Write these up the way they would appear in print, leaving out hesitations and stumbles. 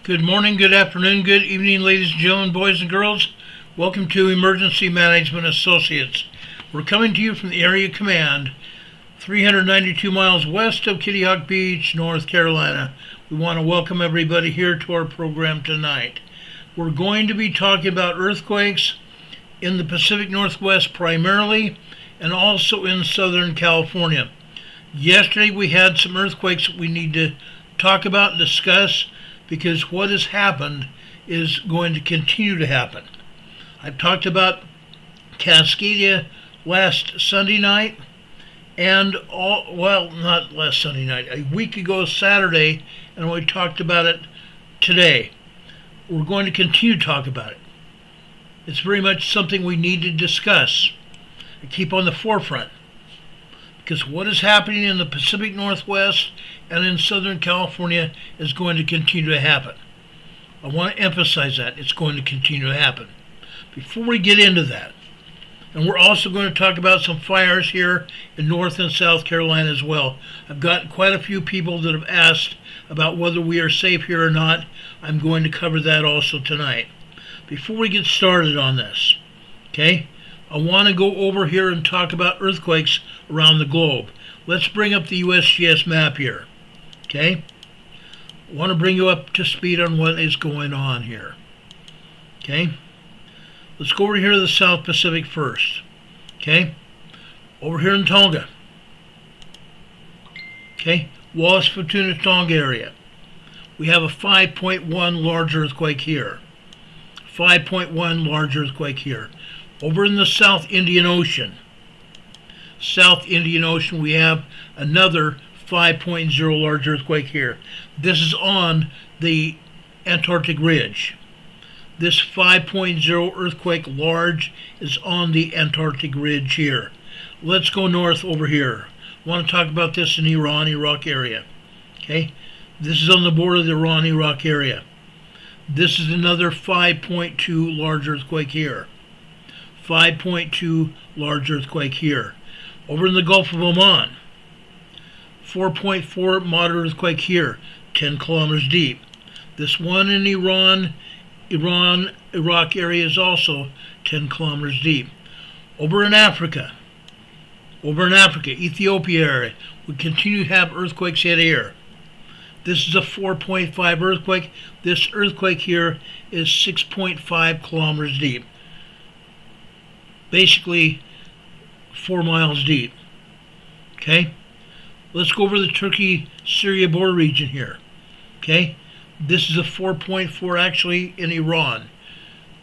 Good morning, good afternoon, good evening, ladies and gentlemen, boys and girls. Welcome to Emergency Management Associates. We're coming to you from the Area Command, 392 miles west of Kitty Hawk Beach, North Carolina. We want to welcome everybody here to our program tonight. We're going to be talking about earthquakes in the Pacific Northwest primarily, and also in Southern California. Yesterday we had some earthquakes that we need to talk about and discuss, because what has happened is going to continue to happen. I've talked about Cascadia last Sunday night, and not last Sunday night, a week ago Saturday, and we talked about it today. We're going to continue to talk about it. It's very much something we need to discuss and keep on the forefront, because what is happening in the Pacific Northwest and in Southern California is going to continue to happen. I want to emphasize that. It's going to continue to happen. Before we get into that, and we're also going to talk about some fires here in North and South Carolina as well. I've got quite a few people that have asked about whether we are safe here or not. I'm going to cover that also tonight. Before we get started on this, okay, I want to go over here and talk about earthquakes around the globe. Let's bring up the USGS map here. Okay? I want to bring you up to speed on what is going on here. Okay? Let's go over here to the South Pacific first. Okay? Over here in Tonga. Okay? Wallis, Futuna, Tonga area. We have a 5.1 large earthquake here. 5.1 large earthquake here. Over in the South Indian Ocean, we have another 5.0 large earthquake here. This is on the Antarctic Ridge. This 5.0 earthquake large is on the Antarctic Ridge here. Let's go north over here. I want to talk about this in Iran-Iraq area. Okay, this is on the border of the Iran-Iraq area. This is another 5.2 large earthquake here. 5.2 large earthquake here. Over in the Gulf of Oman, 4.4 moderate earthquake here, 10 kilometers deep. This one in Iraq area is also 10 kilometers deep. Over in Africa, Ethiopia area, we continue to have earthquakes hit here. This is a 4.5 earthquake. This earthquake here is 6.5 kilometers deep. Basically 4 miles deep. Okay? Let's go over the Turkey-Syria border region here. Okay? This is a 4.4 actually in Iran.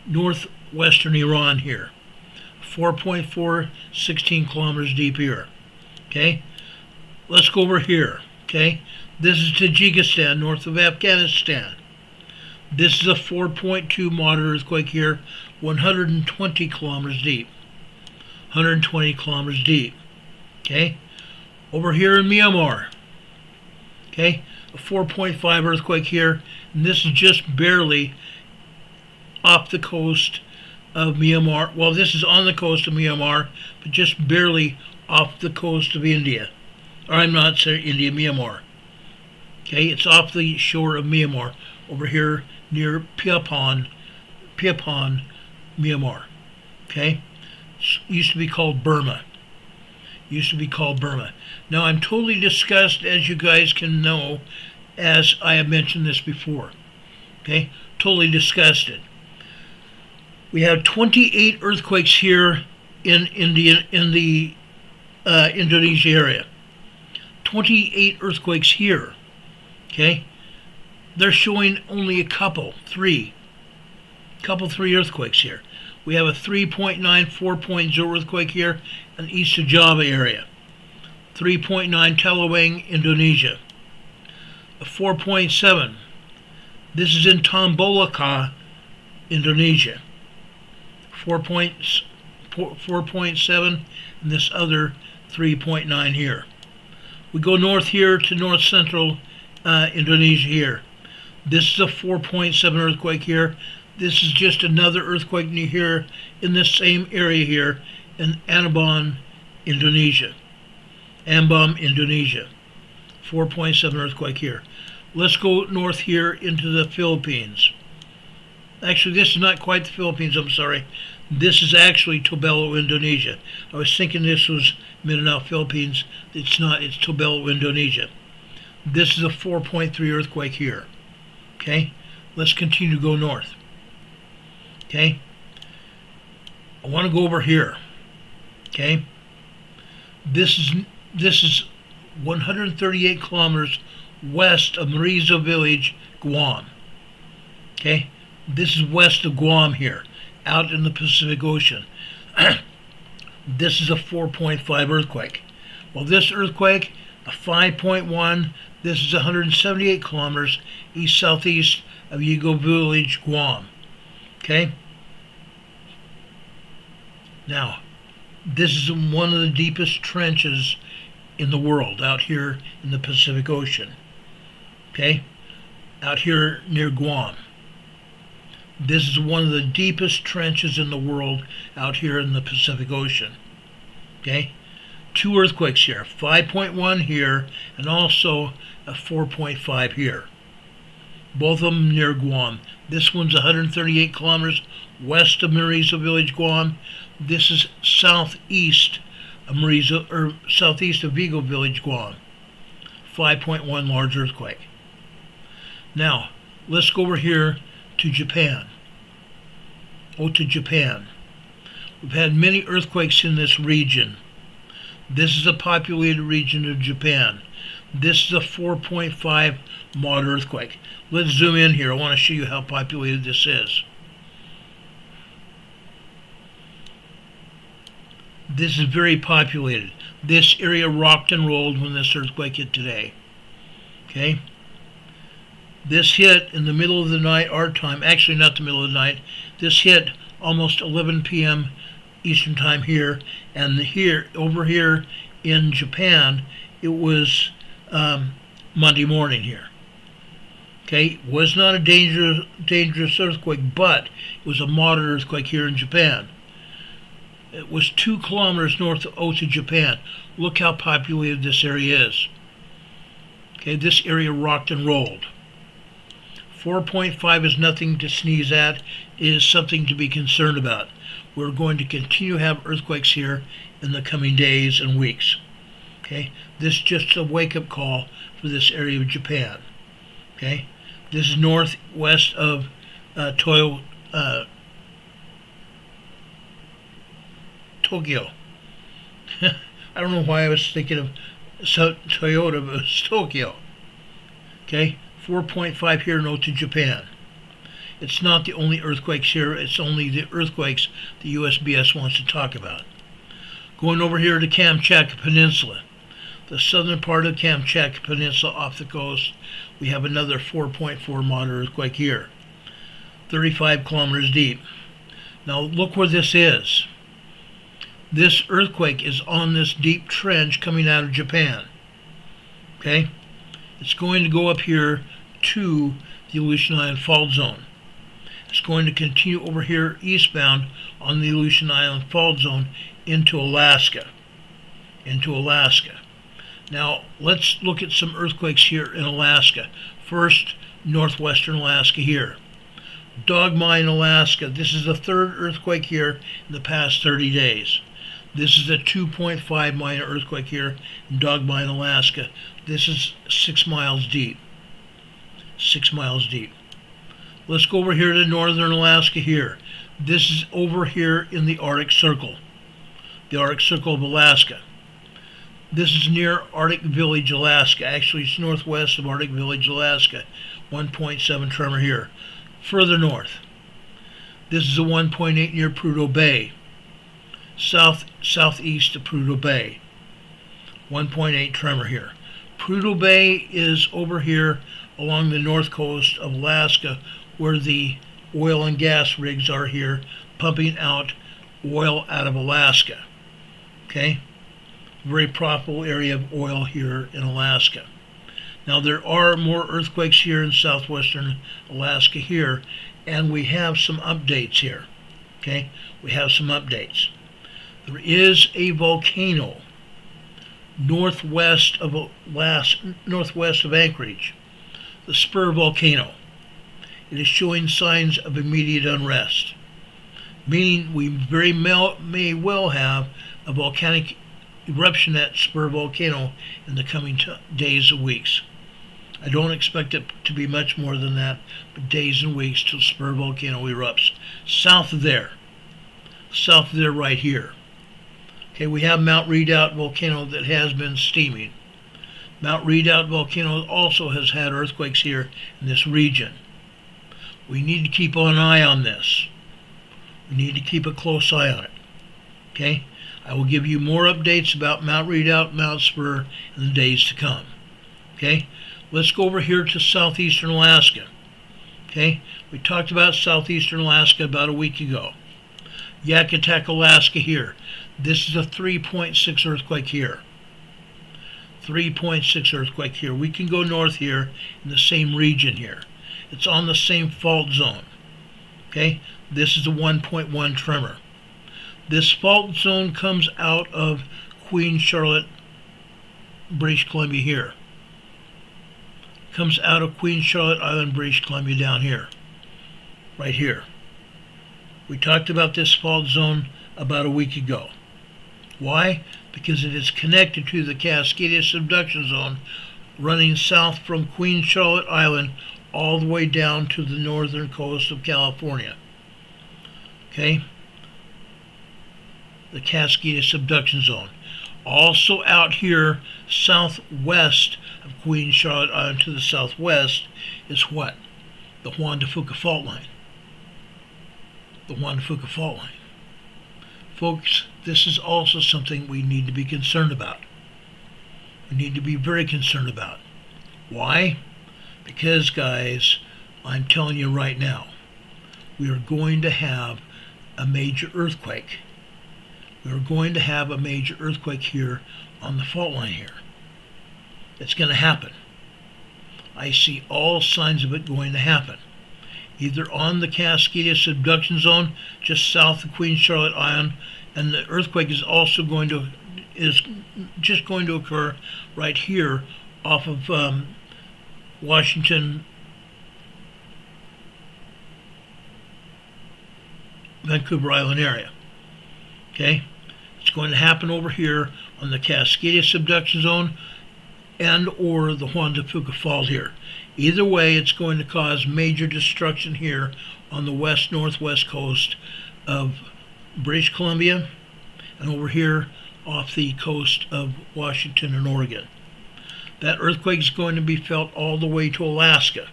Northwestern Iran here. 4.4, 16 kilometers deep here. Okay? Let's go over here. Okay? This is Tajikistan, north of Afghanistan. This is a 4.2 moderate earthquake here, 120 kilometers deep. 120 kilometers deep. Okay? Over here in Myanmar. Okay? A 4.5 earthquake here, and this is just barely off the coast of Myanmar. Well, this is on the coast of Myanmar, but just barely off the coast of India. Or I'm not saying India, Myanmar. Okay? It's off the shore of Myanmar, over here near Phra, Myanmar. Okay? Used to be called Burma. Now, I'm totally disgusted, as you guys can know, as I have mentioned this before. Okay? Totally disgusted. We have 28 earthquakes here in the Indonesia area. 28 earthquakes here. Okay? They're showing only a couple, three earthquakes here. We have a 3.9, 4.0 earthquake here in the east of Java area. 3.9 Telawang, Indonesia. A 4.7. This is in Tambolaka, Indonesia. 4.7, and this other 3.9 here. We go north here to north central Indonesia here. This is a 4.7 earthquake here. This is just another earthquake here in this same area here in Ambon, Indonesia. 4.7 earthquake here. let's go north here into the Philippines. Actually, this is not quite the Philippines, I'm sorry. This is actually Tobelo, Indonesia. I was thinking this was Mindanao, Philippines. It's not, it's Tobelo, Indonesia. This is a 4.3 earthquake here. Okay, let's continue to go north. Okay, I want to go over here. Okay, this is 138 kilometers west of Marizo Village, Guam. Okay, this is west of Guam here, out in the Pacific Ocean. This is a 4.5 earthquake. Well, this earthquake, a 5.1, this is 178 kilometers east-southeast of Yigo Village, Guam. Okay? Now, this is one of the deepest trenches in the world, out here in the Pacific Ocean. Okay? Out here near Guam. This is one of the deepest trenches in the world out here in the Pacific Ocean. Okay? 2 earthquakes here, 5.1 here, and also a 4.5 here. Both of them near Guam. This one's 138 kilometers west of Marizo Village, Guam. This is southeast of southeast of Vigo Village, Guam. 5.1 large earthquake. Now, let's go over here to Japan. To Japan. We've had many earthquakes in this region. This is a populated region of Japan. This is a 4.5 mod earthquake. Let's zoom in here. I want to show you how populated this is. This is very populated. This area rocked and rolled when this earthquake hit today. Okay? This hit in the middle of the night, our time. Actually, not the middle of the night. This hit almost 11 p.m. Eastern time here. And here, over here in Japan, it was Monday morning here. Okay? It was not a dangerous earthquake, but it was a moderate earthquake here in Japan. It was 2 kilometers north of Ota, Japan. Look how populated this area is. Okay, this area rocked and rolled. 4.5 is nothing to sneeze at. It is something to be concerned about. We're going to continue to have earthquakes here in the coming days and weeks. Okay, this is just a wake-up call for this area of Japan. Okay, this is northwest of Tokyo. I don't know why I was thinking of Toyota, but it's Tokyo. Okay, 4.5 here in Ota, Japan. It's not the only earthquakes here, it's only the earthquakes the USBS wants to talk about. Going over here to Kamchatka Peninsula, the southern part of Kamchatka Peninsula off the coast, we have another 4.4 moderate earthquake here, 35 kilometers deep. Now look where this is. This earthquake is on this deep trench coming out of Japan. Okay? It's going to go up here to the Aleutian Island Fault Zone. It's going to continue over here eastbound on the Aleutian Island Fault Zone into Alaska. Now, let's look at some earthquakes here in Alaska. First, northwestern Alaska here. Dog Mine, Alaska. This is the 3rd earthquake here in the past 30 days. This is a 2.5 minor earthquake here in Dog Mine, Alaska. This is 6 miles deep. 6 miles deep. Let's go over here to northern Alaska here. This is over here in the Arctic Circle. The Arctic Circle of Alaska. This is near Arctic Village, Alaska. Actually, it's northwest of Arctic Village, Alaska. 1.7 tremor here. Further north. This is a 1.8 near Prudhoe Bay. Southeast of Prudhoe Bay. 1.8 tremor here. Prudhoe Bay is over here along the north coast of Alaska, where the oil and gas rigs are here pumping out oil out of Alaska. Okay? Very profitable area of oil here in Alaska. Now there are more earthquakes here in southwestern Alaska here, and we have some updates here. Okay? We have some updates. There is a volcano northwest of Anchorage. the Spur volcano. It is showing signs of immediate unrest, meaning we very may well have a volcanic eruption at Spur volcano in the coming days or weeks. I don't expect it to be much more than that, but days and weeks till Spur volcano erupts. South of there right here. Okay, we have Mount Redoubt volcano that has been steaming. Mount Redoubt volcano also has had earthquakes here in this region. We need to keep an eye on this. We need to keep a close eye on it. Okay? I will give you more updates about Mount Redoubt, Mount Spur in the days to come. Okay? Let's go over here to southeastern Alaska. Okay? We talked about southeastern Alaska about a week ago. Yakutak, Alaska here. This is a 3.6 earthquake here. 3.6 earthquake here. We can go north here in the same region here. It's on the same fault zone. Okay? This is a 1.1 tremor. This fault zone comes out of Queen Charlotte, British Columbia here. Comes out of Queen Charlotte Island, British Columbia down here. Right here. We talked about this fault zone about a week ago. Why? Because it is connected to the Cascadia subduction zone running south from Queen Charlotte Island all the way down to the northern coast of California. Okay? The Cascadia subduction zone. Also out here southwest of Queen Charlotte Island to the southwest is what? The Juan de Fuca fault line. The Juan de Fuca fault line. Folks, this is also something we need to be concerned about. We need to be very concerned about. Why? Because, guys, I'm telling you right now, we are going to have a major earthquake. We are going to have a major earthquake here on the fault line here. It's going to happen. I see all signs of it going to happen. Either on the Cascadia subduction zone just south of Queen Charlotte Island, and the earthquake is also just going to occur right here off of Washington, Vancouver Island area. Okay? It's going to happen over here on the Cascadia subduction zone and or the Juan de Fuca fault here. Either way, it's going to cause major destruction here on the west-northwest coast of British Columbia and over here off the coast of Washington and Oregon. That earthquake is going to be felt all the way to Alaska.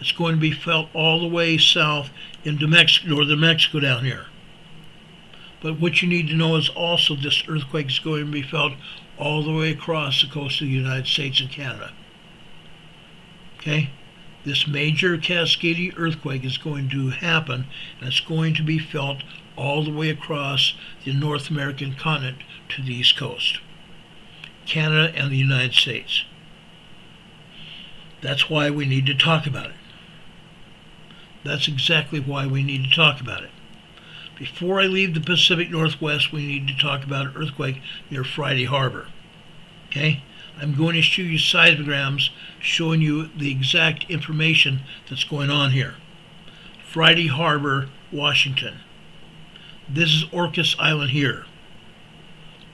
It's going to be felt all the way south into Mexico, northern Mexico down here. But what you need to know is also this earthquake is going to be felt all the way across the coast of the United States and Canada. Okay? This major Cascadia earthquake is going to happen, and it's going to be felt all the way across the North American continent to the East Coast. Canada and the United States. That's why we need to talk about it. That's exactly why we need to talk about it. Before I leave the Pacific Northwest, we need to talk about an earthquake near Friday Harbor. Okay? I'm going to show you seismograms showing you the exact information that's going on here. Friday Harbor, Washington. This is Orcas Island here.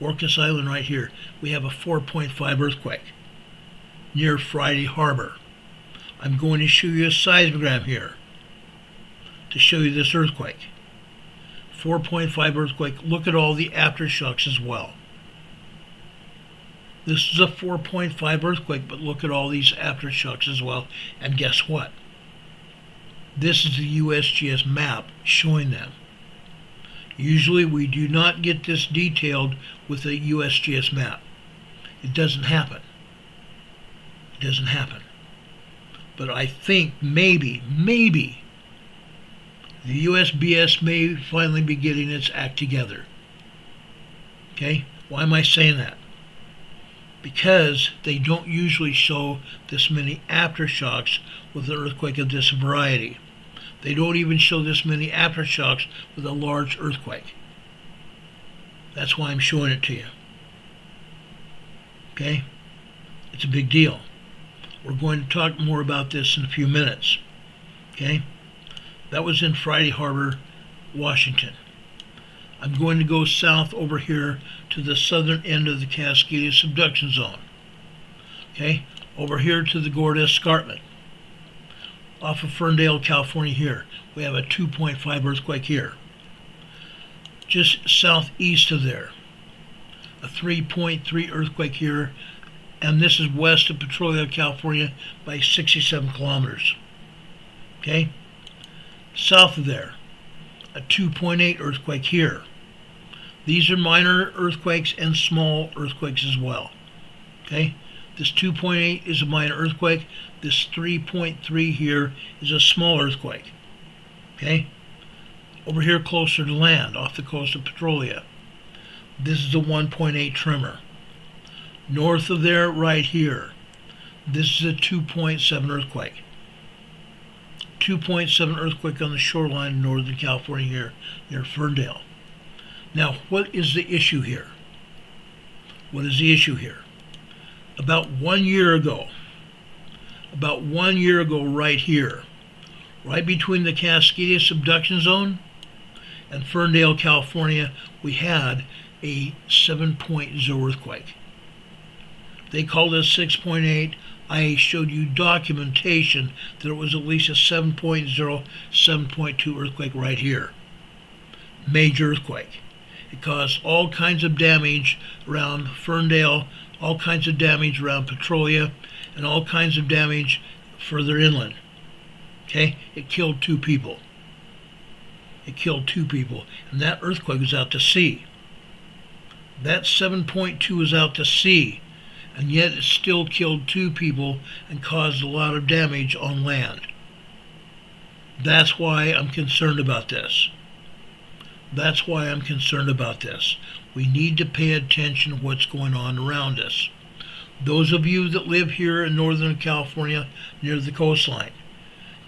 Orcas Island right here. We have a 4.5 earthquake near Friday Harbor. I'm going to show you a seismogram here to show you this earthquake. 4.5 earthquake. Look at all the aftershocks as well. This is a 4.5 earthquake, but look at all these aftershocks as well. And guess what? This is the USGS map showing them. Usually we do not get this detailed with a USGS map. It doesn't happen. It doesn't happen. But I think maybe, the USBS may finally be getting its act together. Okay? Why am I saying that? Because they don't usually show this many aftershocks with an earthquake of this variety. They don't even show this many aftershocks with a large earthquake. That's why I'm showing it to you. Okay? It's a big deal. We're going to talk more about this in a few minutes. Okay? That was in Friday Harbor, Washington. I'm going to go south over here to the southern end of the Cascadia subduction zone. Okay? Over here to the Gorda Escarpment. Off of Ferndale, California here. We have a 2.5 earthquake here. Just southeast of there, a 3.3 earthquake here, and this is west of Petrolia, California by 67 kilometers. Okay? South of there, a 2.8 earthquake here. These are minor earthquakes and small earthquakes as well. Okay? This 2.8 is a minor earthquake. This 3.3 here is a small earthquake. Okay? Over here closer to land, off the coast of Petrolia. This is a 1.8 tremor. North of there, right here, this is a 2.7 earthquake. 2.7 earthquake on the shoreline of Northern California here, near Ferndale. Now, what is the issue here? What is the issue here? About 1 year ago right here, right between the Cascadia subduction zone and Ferndale, California, we had a 7.0 earthquake. They called it 6.8. I showed you documentation that it was at least a 7.0, 7.2 earthquake right here. Major earthquake. It caused all kinds of damage around Ferndale, all kinds of damage around Petrolia, and all kinds of damage further inland. Okay? It killed 2 people. It killed 2 people. And that earthquake was out to sea. That 7.2 was out to sea. And yet it still killed 2 people and caused a lot of damage on land. That's why I'm concerned about this. That's why I'm concerned about this. We need to pay attention to what's going on around us. Those of you that live here in Northern California near the coastline,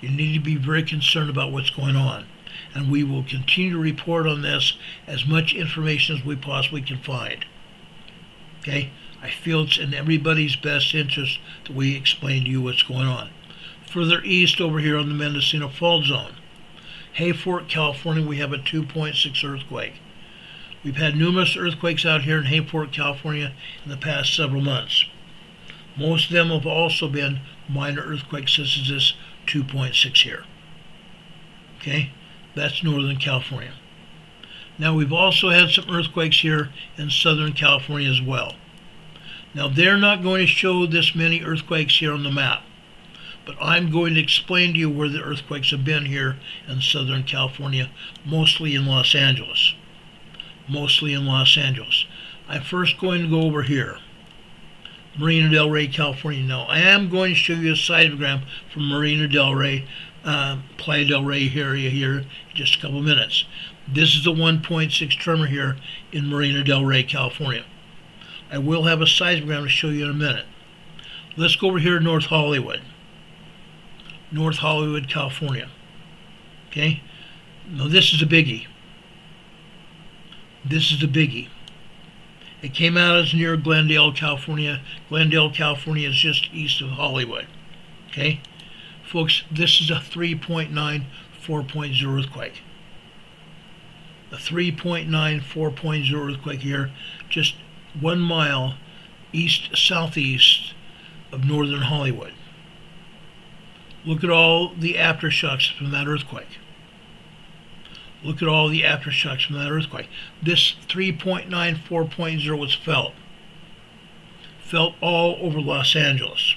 you need to be very concerned about what's going on. And we will continue to report on this as much information as we possibly can find. Okay? I feel it's in everybody's best interest that we explain to you what's going on. Further east over here on the Mendocino Fault Zone, Hayfork, California, we have a 2.6 earthquake. We've had numerous earthquakes out here in Hayfork, California in the past several months. Most of them have also been minor earthquakes such as this 2.6 here. Okay? That's Northern California. Now we've also had some earthquakes here in Southern California as well. Now they're not going to show this many earthquakes here on the map, but I'm going to explain to you where the earthquakes have been here in Southern California, mostly in Los Angeles. Mostly in Los Angeles. I'm first going to go over here, Marina del Rey, California. Now I am going to show you a seismogram from Marina del Rey, Playa del Rey area here in just a couple of minutes. This is the 1.6 tremor here in Marina del Rey, California. I will have a seismogram to show you in a minute. Let's go over here to North Hollywood. North Hollywood, California. Okay? Now this is a biggie. This is the biggie. It came out as near Glendale, California. Glendale, California is just east of Hollywood. Okay? Folks, this is a 3.9, 4.0 earthquake. A 3.9, 4.0 earthquake here, just 1 mile east-southeast of northern Hollywood. Look at all the aftershocks from that earthquake. Look at all the aftershocks from that earthquake. This 3.9, 4.0 was felt. Felt all over Los Angeles.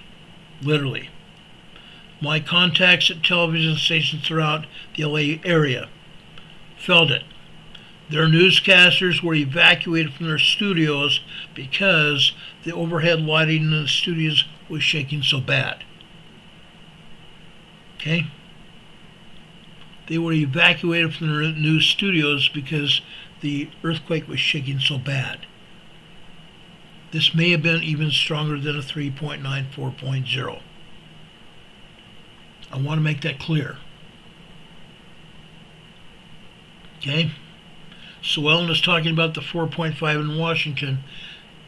Literally. My contacts at television stations throughout the LA area felt it. Their newscasters were evacuated from their studios because the overhead lighting in the studios was shaking so bad. Okay? They were evacuated from their new studios because the earthquake was shaking so bad. This may have been even stronger than a 3.9, 4.0. I want to make that clear. Okay? So Ellen is talking about the 4.5 in Washington.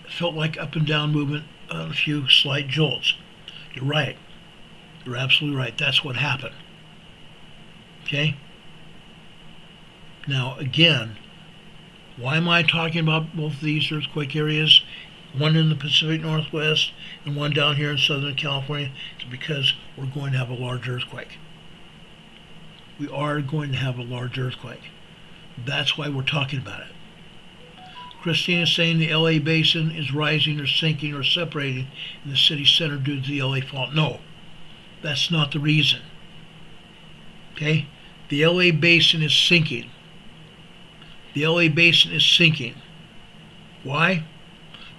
It felt like up and down movement, a few slight jolts. You're right. You're absolutely right. That's what happened. Okay? Now, again, why am I talking about both of these earthquake areas? One in the Pacific Northwest and one down here in Southern California. It's because we're going to have a large earthquake. We are going to have a large earthquake. That's why we're talking about it. Christine is saying the LA basin is rising or sinking or separating in the city center due to the LA fault. No, that's not the reason. Okay? The LA basin is sinking. The LA basin is sinking. Why?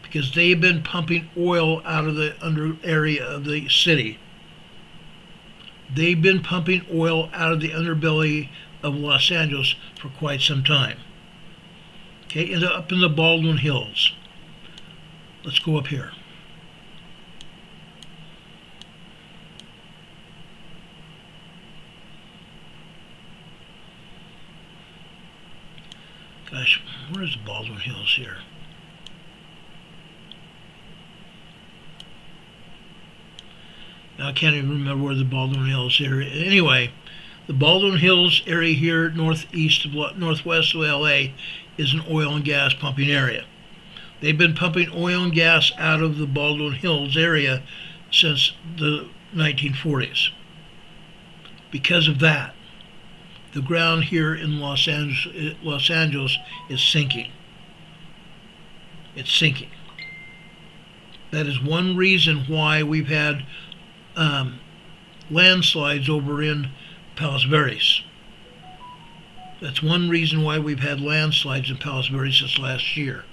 Because they've been pumping oil out of the under area of the city. They've been pumping oil out of the underbelly of Los Angeles for quite some time. Okay, and up in the Baldwin Hills. Let's go up here. Gosh, where's the Baldwin Hills here? Now I can't even remember where the Baldwin Hills area. Anyway, the Baldwin Hills area here, northwest of LA, is an oil and gas pumping area. They've been pumping oil and gas out of the Baldwin Hills area since the 1940s. Because of that, the ground here in Los Angeles is sinking. It's sinking. That is one reason why we've had landslides over in Palos Verdes. That's one reason why we've had landslides in Palos Verdes since last year.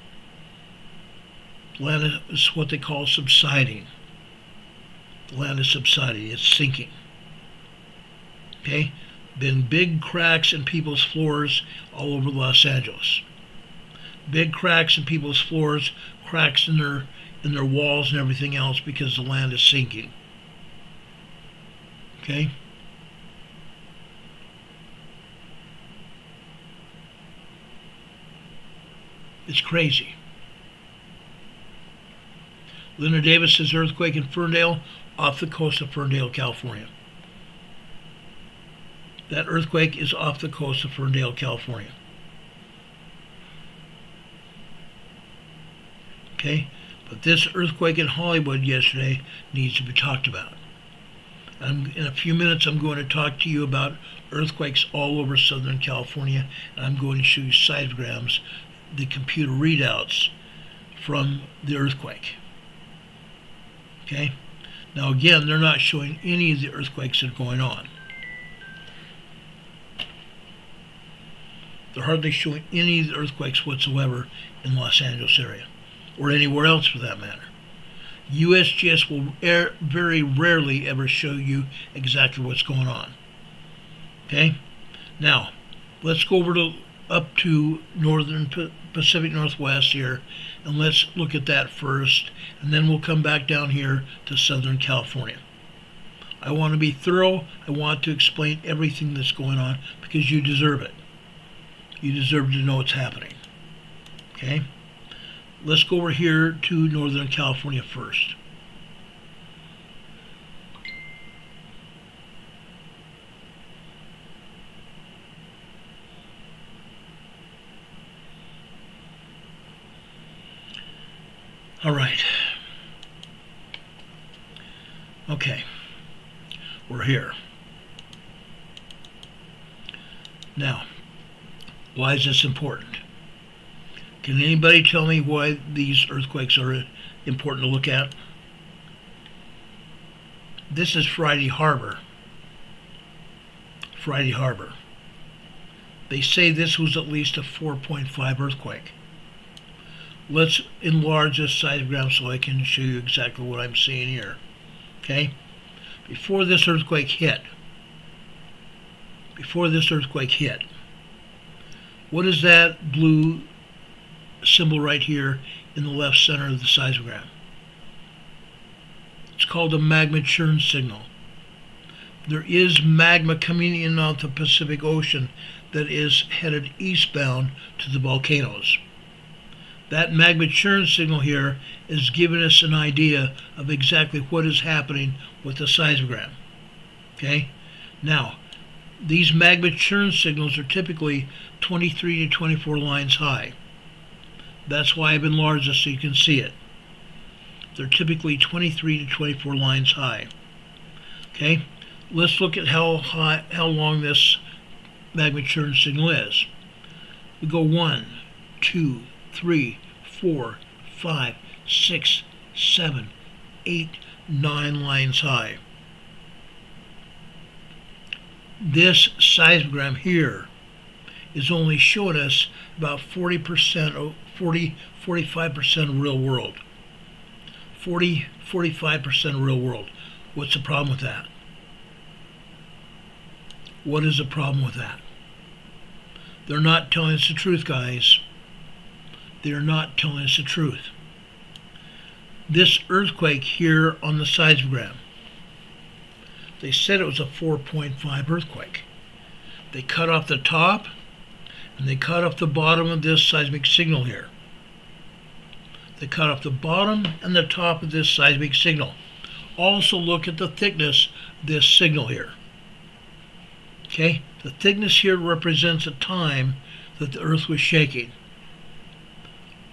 Land is what they call subsiding. The land is subsiding. It's sinking. Okay? Been big cracks in people's floors all over Los Angeles. Big cracks in people's floors, cracks in their walls and everything else because the land is sinking. Okay? It's crazy. Linda Davis says earthquake in Ferndale off the coast of Ferndale, California. That earthquake is off the coast of Ferndale, California. Okay? But this earthquake in Hollywood yesterday needs to be talked about. In a few minutes, I'm going to talk to you about earthquakes all over Southern California, and I'm going to show you seismograms, the computer readouts from the earthquake. Okay? Now again, they're not showing any of the earthquakes that are going on. They're hardly showing any of the earthquakes whatsoever in Los Angeles area, or anywhere else for that matter. USGS will very rarely ever show you exactly what's going on. Okay? Now, let's go over up to northern Pacific Northwest here, and let's look at that first, and then we'll come back down here to Southern California. I want to be thorough. I want to explain everything that's going on because you deserve it. You deserve to know what's happening. Okay? Let's go over here to Northern California first. All right. Okay. We're here. Now, why is this important? Can anybody tell me why these earthquakes are important to look at? This is Friday Harbor. Friday Harbor. They say this was at least a 4.5 earthquake. Let's enlarge this seismogram so I can show you exactly what I'm seeing here. Okay? Before this earthquake hit, what is that blue symbol right here in the left center of the seismogram? It's called a magma churn signal. There is magma coming in out the Pacific Ocean that is headed eastbound to the volcanoes. That magma churn signal here is giving us an idea of exactly what is happening with the seismogram. Okay? Now, these magma churn signals are typically 23 to 24 lines high. That's why I've enlarged this so you can see it. They're typically 23 to 24 lines high. Okay? Let's look at how long this magma churn signal is. We go 1, 2, 3, 4, 5, 6, 7, 8, 9 lines high. This seismogram here is only showing us about 40%, 45% of real world. 45% of real world. What's the problem with that? What is the problem with that? They're not telling us the truth, guys. They're not telling us the truth. This earthquake here on the seismogram, they said it was a 4.5 earthquake. They cut off the top and they cut off the bottom of this seismic signal here. They cut off the bottom and the top of this seismic signal. Also look at the thickness of this signal here. Okay, the thickness here represents the time that the earth was shaking.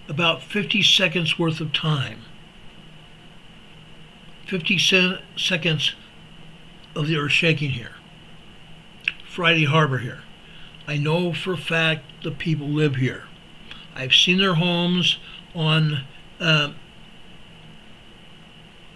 About 50 seconds worth of time. 50 seconds of the earth shaking here. Friday Harbor here. I know for a fact the people live here. I've seen their homes on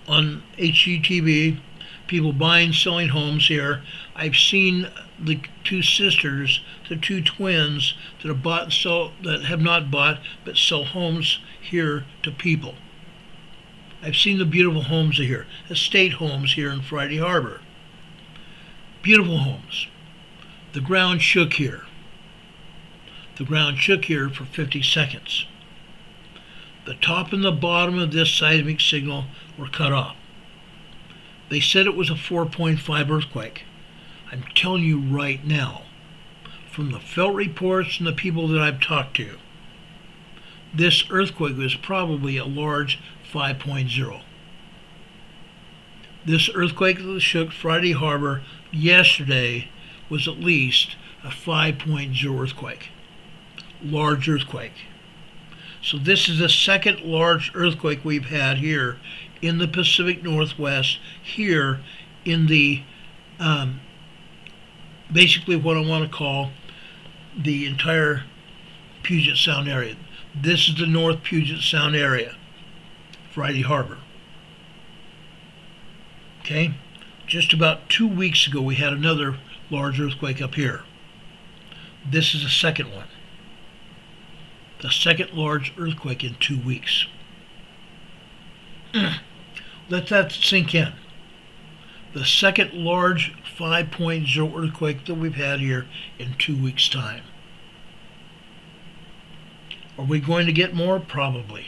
HGTV, people buying, selling homes here. I've seen the two sisters, the two twins that have bought and sell, that have not bought but sell homes here to people. I've seen the beautiful homes here, estate homes here in Friday Harbor. Beautiful homes. The ground shook here. The ground shook here for 50 seconds. The top and the bottom of this seismic signal were cut off. They said it was a 4.5 earthquake. I'm telling you right now, from the felt reports and the people that I've talked to, this earthquake was probably a large 5.0. This earthquake that shook Friday Harbor yesterday was at least a 5.0 earthquake. Large earthquake. So this is the second large earthquake we've had here in the Pacific Northwest, here in the basically what I want to call the entire Puget Sound area. This is the North Puget Sound area, Friday Harbor. Okay, just about 2 weeks ago we had another large earthquake up here. This is the second one. The second large earthquake in 2 weeks. Let that sink in. The second large 5.0 earthquake that we've had here in 2 weeks' time. Are we going to get more? Probably.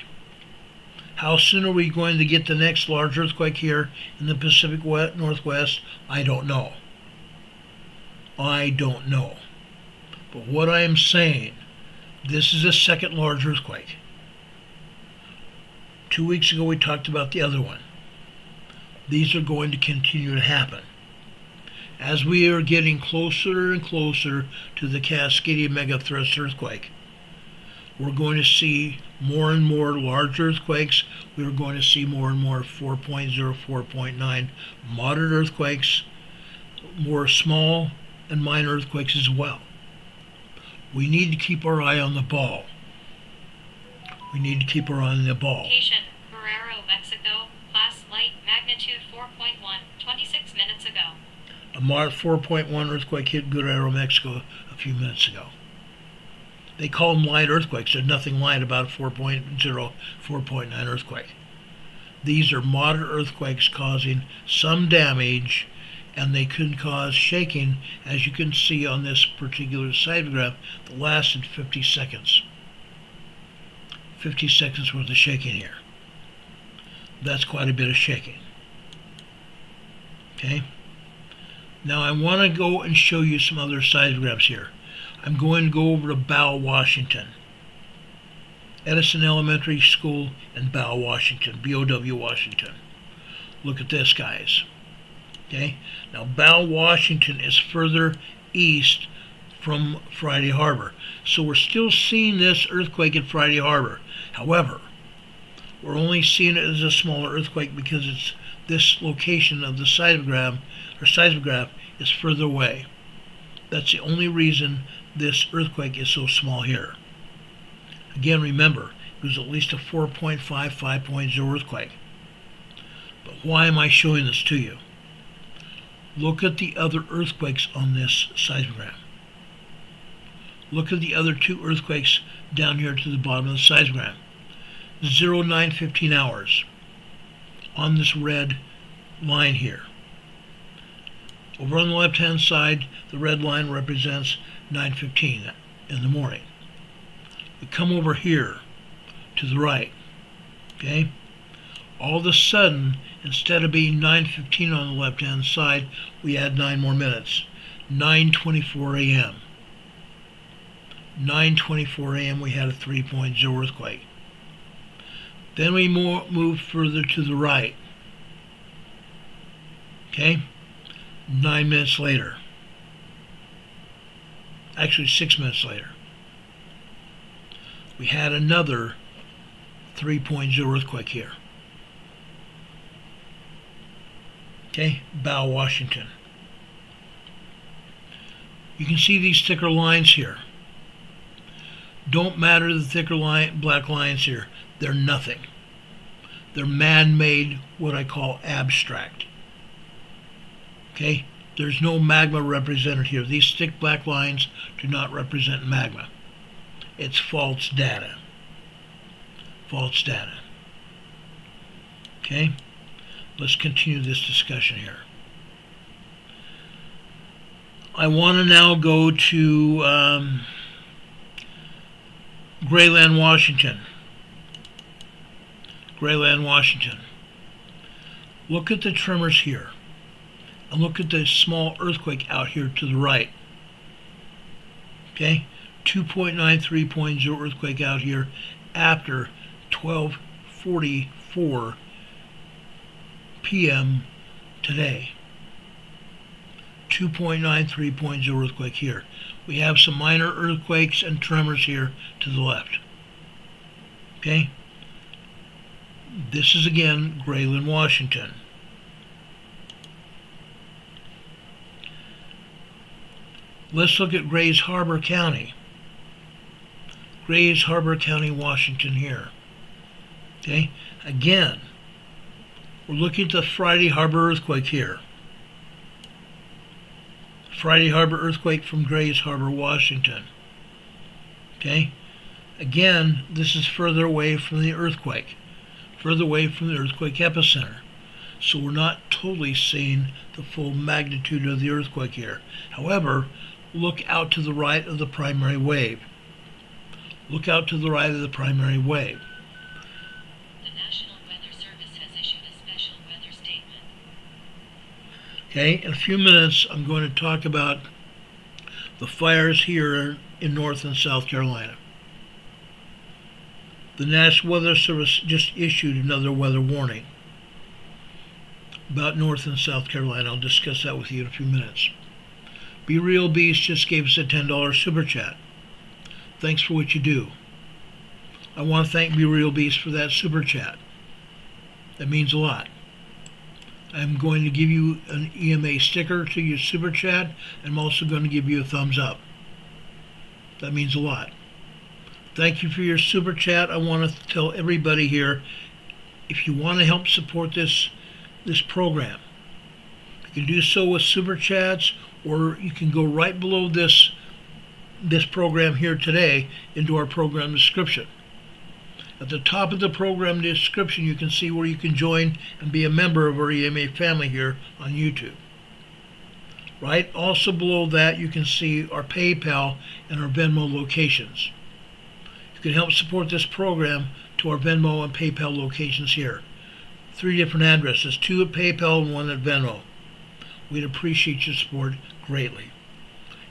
How soon are we going to get the next large earthquake here in the Pacific Northwest? I don't know. I don't know. But what I am saying, this is the second large earthquake. 2 weeks ago we talked about the other one. These are going to continue to happen. As we are getting closer and closer to the Cascadia megathrust earthquake, we're going to see more and more large earthquakes. We're going to see more and more 4.0, 4.9 moderate earthquakes, more small and minor earthquakes as well. We need to keep our eye on the ball. We need to keep our eye on the ball. Location, Guerrero, Mexico, class light, magnitude 4.1, 26 minutes ago. A 4.1 earthquake hit Guerrero, Mexico a few minutes ago. They call them light earthquakes. There's nothing light about a 4.0, 4.9 earthquake. These are moderate earthquakes causing some damage, and they can cause shaking, as you can see on this particular seismogram that lasted 50 seconds. 50 seconds worth of shaking here. That's quite a bit of shaking. Okay? Now I want to go and show you some other seismograms here. I'm going to go over to Bow, Washington. Edison Elementary School in Bow, Washington, B-O-W, Washington. Look at this, guys. Okay, now Bow, Washington is further east from Friday Harbor. So we're still seeing this earthquake at Friday Harbor. However, we're only seeing it as a smaller earthquake because it's this location of the seismograph is further away. That's the only reason this earthquake is so small here. Again, remember, it was at least a 4.5, 5.0 earthquake. But why am I showing this to you? Look at the other earthquakes on this seismogram. Look at the other two earthquakes down here to the bottom of the seismogram. 0, 9, 15 hours on this red line here. Over on the left-hand side, the red line represents 9:15 in the morning. We come over here to the right, okay? All of a sudden, instead of being 9:15 on the left-hand side, we add 9 more minutes. 9:24 a.m. 9:24 a.m. we had a 3.0 earthquake. Then we move further to the right. Okay? 9 minutes later. Actually, 6 minutes later. We had another 3.0 earthquake here. Okay? Bow, Washington. You can see these thicker lines here. Don't matter the thicker black lines here. They're nothing. They're man-made, what I call abstract. Okay? There's no magma represented here. These thick black lines do not represent magma. It's false data. False data. Okay? Let's continue this discussion here. I want to now go to Grayland, Washington. Grayland, Washington. Look at the tremors here. And look at the small earthquake out here to the right. Okay? 2.93.0 earthquake out here after 12:44 p.m. today. 2.93.0 earthquake here. We have some minor earthquakes and tremors here to the left. Okay? This is again Grayland, Washington. Let's look at Grays Harbor County. Grays Harbor County, Washington here. Okay? Again, we're looking at the Friday Harbor earthquake here. Friday Harbor earthquake from Grays Harbor, Washington. Okay? Again, this is further away from the earthquake. Further away from the earthquake epicenter. So we're not totally seeing the full magnitude of the earthquake here. However, look out to the right of the primary wave. Look out to the right of the primary wave. The National Weather Service has issued a special weather statement. Okay, in a few minutes I'm going to talk about the fires here in North and South Carolina. The National Weather Service just issued another weather warning about North and South Carolina. I'll discuss that with you in a few minutes. Be Real Beast just gave us a $10 super chat. Thanks for what you do. I want to thank Be Real Beast for that super chat. That means a lot. I'm going to give you an EMA sticker to your super chat. I'm also going to give you a thumbs up. That means a lot. Thank you for your super chat. I want to tell everybody here, if you want to help support this program, you can do so with super chats, or you can go right below this program here today into our program description. At the top of the program description, you can see where you can join and be a member of our EMA family here on YouTube. Right? Also below that, you can see our PayPal and our Venmo locations. You can help support this program to our Venmo and PayPal locations here. 3 different addresses, 2 at PayPal and 1 at Venmo. We'd appreciate your support greatly.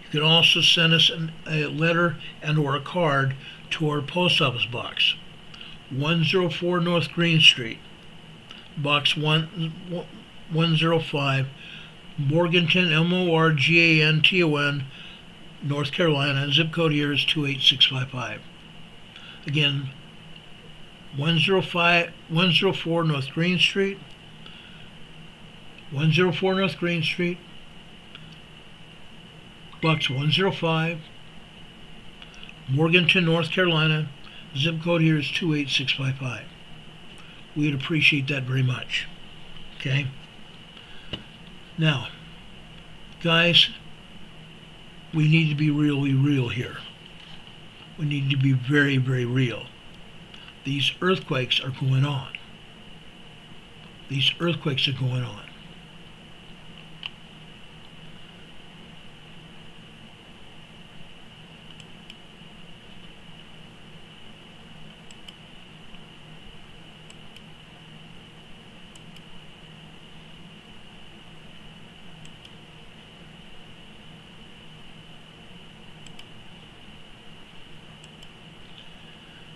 You You can also send us a letter and or a card to our post office box, 104 North Green Street, box 105, Morganton, Morganton, North Carolina. Zip code here is 28655. Again, 104 North Green Street, 104 North Green Street, box 105, Morganton, North Carolina. Zip code here is 28655. We'd appreciate that very much. Okay? Now, guys, we need to be really real here. We need to be very, very real. These earthquakes are going on. These earthquakes are going on.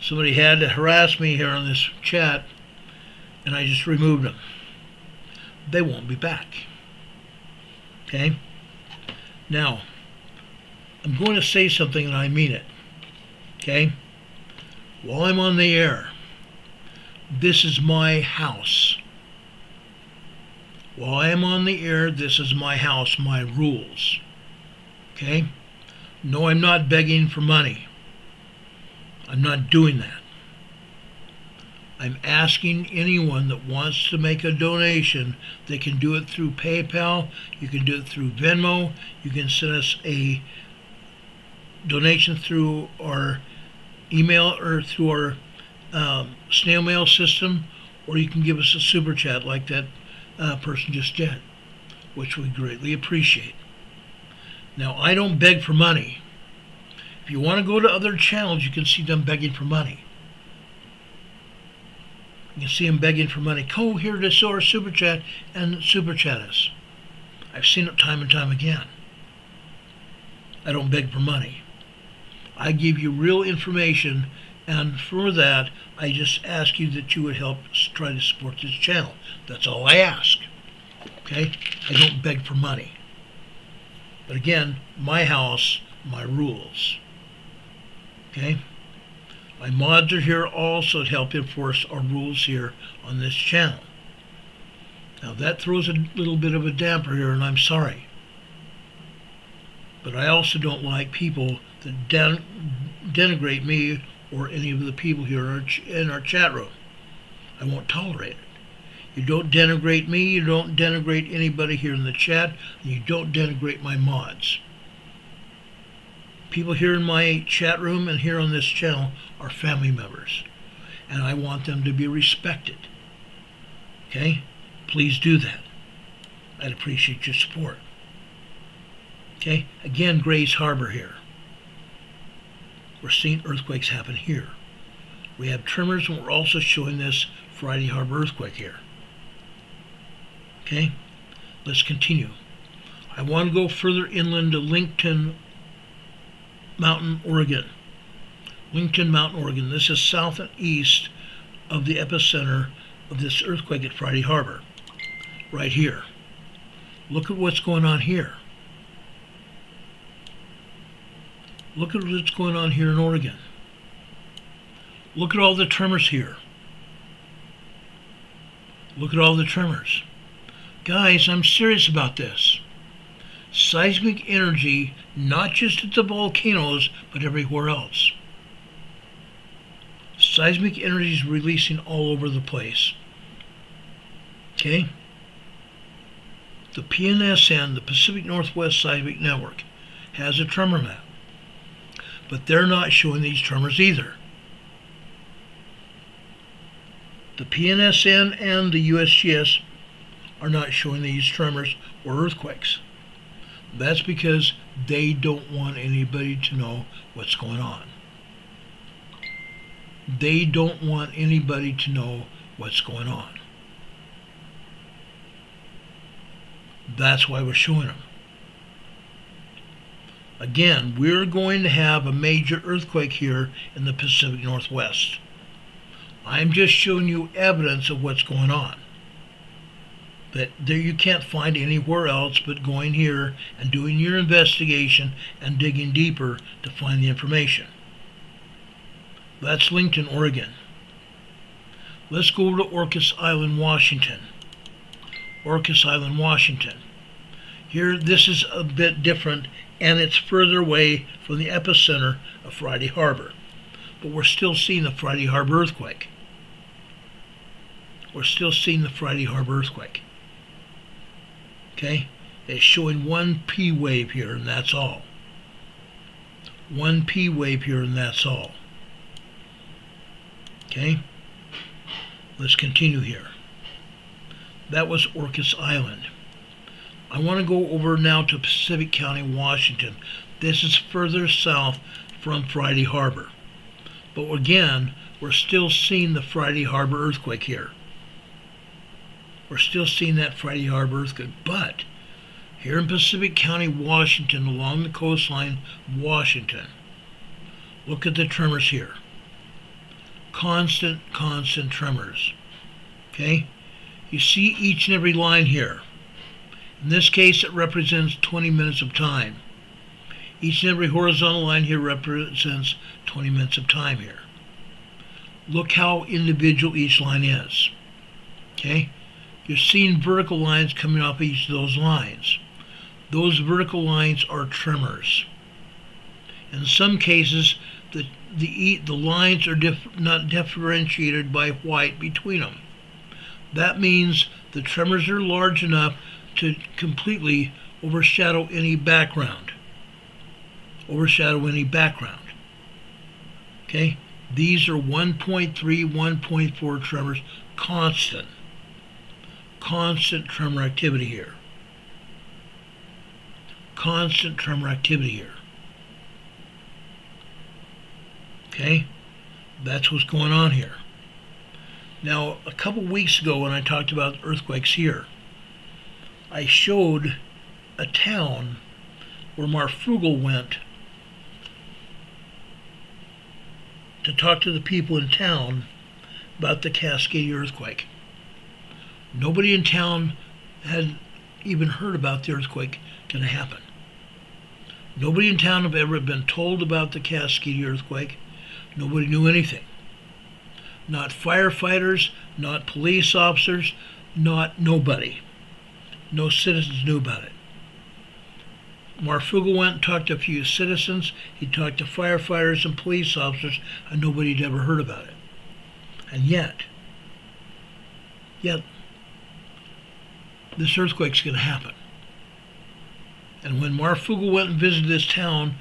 Somebody had to harass me here on this chat, and I just removed them. They won't be back. Okay? Now, I'm going to say something and I mean it. Okay? While I'm on the air, this is my house. While I am on the air, this is my house, my rules. Okay? No, I'm not begging for money. I'm not doing that. I'm asking anyone that wants to make a donation, they can do it through PayPal, you can do it through Venmo, you can send us a donation through our email or through our snail mail system, or you can give us a super chat like that person just did, which we greatly appreciate. Now, I don't beg for money. If you want to go to other channels, you can see them begging for money. You can see them begging for money. Go here to our super chat and super chat us. I've seen it time and time again. I don't beg for money. I give you real information, and for that, I just ask you that you would help try to support this channel. That's all I ask. Okay? I don't beg for money. But again, my house, my rules. Okay? My mods are here also to help enforce our rules here on this channel. Now that throws a little bit of a damper here, and I'm sorry. But I also don't like people that denigrate me or any of the people here in our chat room. I won't tolerate it. You don't denigrate me, you don't denigrate anybody here in the chat, and you don't denigrate my mods. People here in my chat room and here on this channel are family members, and I want them to be respected. Okay? Please do that. I'd appreciate your support. Okay? Again, Grace Harbor here. We're seeing earthquakes happen here. We have tremors, and we're also showing this Friday Harbor earthquake here. Okay? Let's continue. I want to go further inland to Lincoln Mountain, Oregon. Lincoln Mountain, Oregon. This is south and east of the epicenter of this earthquake at Friday Harbor. Right here. Look at what's going on here. Look at what's going on here in Oregon. Look at all the tremors here. Look at all the tremors. Guys, I'm serious about this. Seismic energy, not just at the volcanoes, but everywhere else. Seismic energy is releasing all over the place. Okay? The PNSN, the Pacific Northwest Seismic Network, has a tremor map. But they're not showing these tremors either. The PNSN and the USGS are not showing these tremors or earthquakes. That's because they don't want anybody to know what's going on. They don't want anybody to know what's going on. That's why we're showing them. Again, we're going to have a major earthquake here in the Pacific Northwest. I'm just showing you evidence of what's going on. That there you can't find anywhere else but going here and doing your investigation and digging deeper to find the information. That's linked in Oregon. Let's go over to Orcas Island, Washington. Orcas Island, Washington. Here, this is a bit different, and it's further away from the epicenter of Friday Harbor. But we're still seeing the Friday Harbor earthquake. We're still seeing the Friday Harbor earthquake. Okay? It's showing one P wave here, and that's all. One P wave here, and that's all. Okay? Let's continue here. That was Orcas Island. I want to go over now to Pacific County, Washington. This is further south from Friday Harbor. But again, we're still seeing the Friday Harbor earthquake here. We're still seeing that Friday Harbor earthquake. But here in Pacific County, Washington, along the coastline, Washington, look at the tremors here. Constant tremors. Okay? You see each and every line here. In this case, it represents 20 minutes of time. Each and every horizontal line here represents 20 minutes of time here. Look how individual each line is. Okay? You're seeing vertical lines coming off each of those lines. Those vertical lines are tremors. In some cases, the lines are not differentiated by white between them. That means the tremors are large enough to completely overshadow any background. Overshadow any background. Okay? These are 1.3, 1.4 tremors, constant. Constant tremor activity here. Constant tremor activity here. Okay? That's what's going on here. Now, a couple weeks ago when I talked about earthquakes here, I showed a town where Marfugel went to talk to the people in town about the Cascadia earthquake. Nobody in town had even heard about the earthquake going to happen. Nobody in town had ever been told about the Cascadia earthquake. Nobody knew anything. Not firefighters, not police officers, nobody. No citizens knew about it. Marfugel went and talked to a few citizens. He talked to firefighters and police officers, and nobody had ever heard about it. And yet, this earthquake's going to happen. And when Marfugel went and visited this town,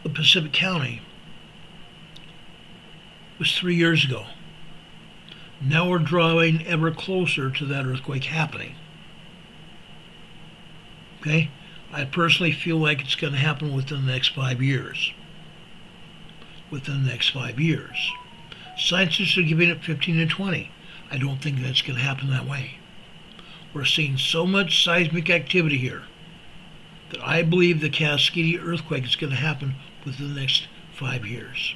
the Pacific County, it was 3 years ago. Now we're drawing ever closer to that earthquake happening. Okay? I personally feel like it's going to happen within the next 5 years. Within the next 5 years. Scientists are giving it 15 to 20. I don't think that's going to happen that way. We're seeing so much seismic activity here that I believe the Cascadia earthquake is going to happen within the next 5 years.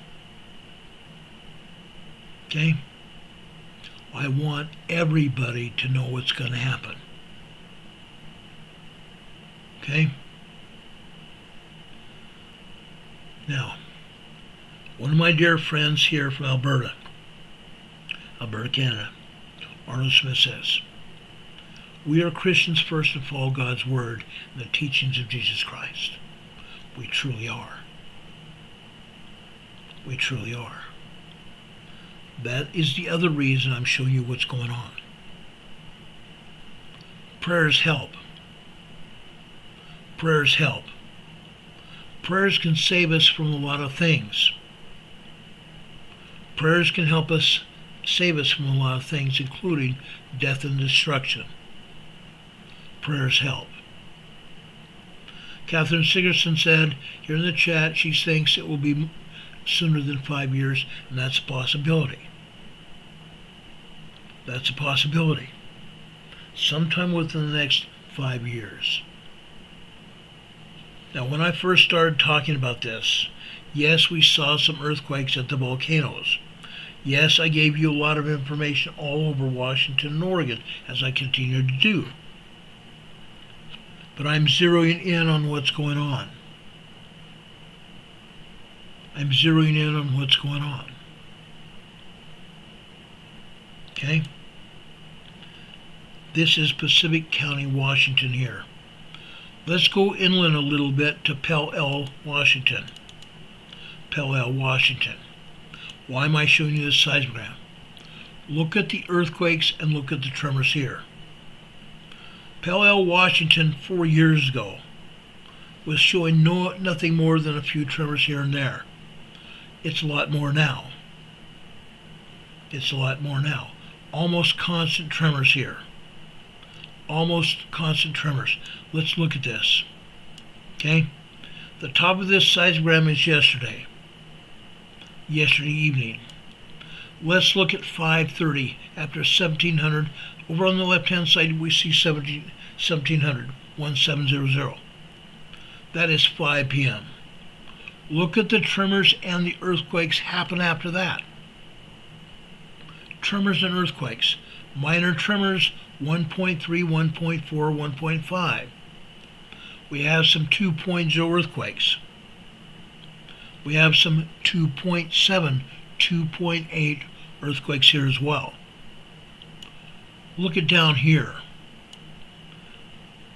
Okay? I want everybody to know what's going to happen. Okay? Now, one of my dear friends here from Alberta, Canada, Arnold Smith says, "We are Christians first and follow God's Word and the teachings of Jesus Christ." We truly are. We truly are. That is the other reason I'm showing you what's going on. Prayers help. Prayers help. Prayers can save us from a lot of things. Prayers can help us save us from a lot of things, including death and destruction. Prayers help. Catherine Sigerson said here in the chat she thinks it will be sooner than 5 years, and that's a possibility. That's a possibility. Sometime within the next 5 years. Now, when I first started talking about this, yes, we saw some earthquakes at the volcanoes. Yes, I gave you a lot of information all over Washington and Oregon, as I continue to do. But I'm zeroing in on what's going on. I'm zeroing in on what's going on. Okay? This is Pacific County, Washington here. Let's go inland a little bit to Pell, Washington. Pell, Washington. Why am I showing you this seismogram? Look at the earthquakes and look at the tremors here. Pell, Washington 4 years ago was showing nothing more than a few tremors here and there. It's a lot more now. It's a lot more now. Almost constant tremors here. Almost constant tremors. Let's look at this. Okay? The top of this seismogram is yesterday evening. Let's look at 5:30 after 1700. Over on the left-hand side, we see 1700, 1700. That is 5 p.m. Look at the tremors and the earthquakes happen after that. Tremors and earthquakes. Minor tremors, 1.3, 1.4, 1.5. We have some 2.0 earthquakes. We have some 2.7, 2.8 earthquakes here as well. Look at down here.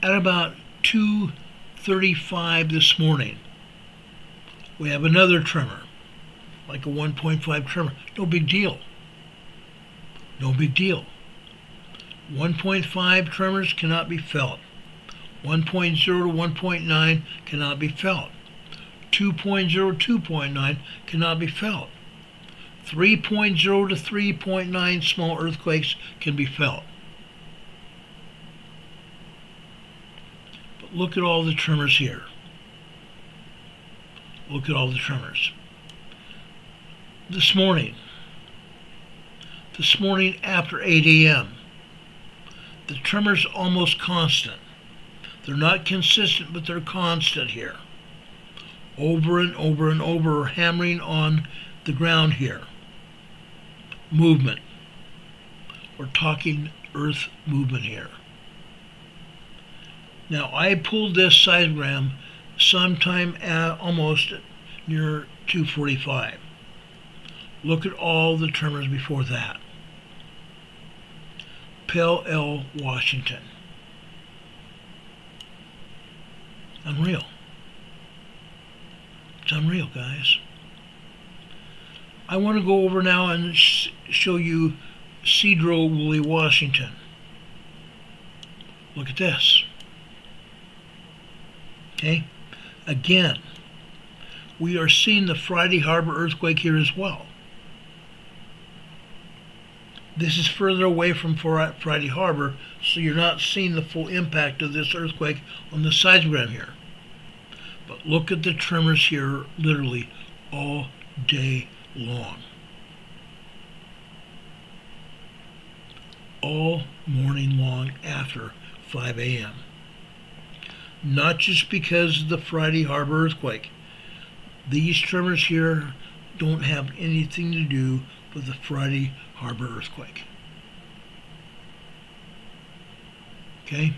At about 2:35 this morning, we have another tremor, like a 1.5 tremor. No big deal. No big deal. 1.5 tremors cannot be felt. 1.0 to 1.9 cannot be felt. 2.0 to 2.9 cannot be felt. 3.0 to 3.9 small earthquakes can be felt. But look at all the tremors here. Look at all the tremors. This morning after 8 a.m., the tremors almost constant. They're not consistent, but they're constant here. Over and over and over, hammering on the ground here. Movement. We're talking earth movement here. Now, I pulled this seismogram sometime at almost near 2:45. Look at all the tremors before that. Pell, Washington. Unreal. It's unreal, guys. I want to go over now and show you Cedro-Woolley, Washington. Look at this. Okay? Again, we are seeing the Friday Harbor earthquake here as well. This is further away from Friday Harbor, so you're not seeing the full impact of this earthquake on the seismogram here. But look at the tremors here literally all day long. All morning long after 5 a.m. Not just because of the Friday Harbor earthquake. These tremors here don't have anything to do with the Friday Harbor earthquake. Okay?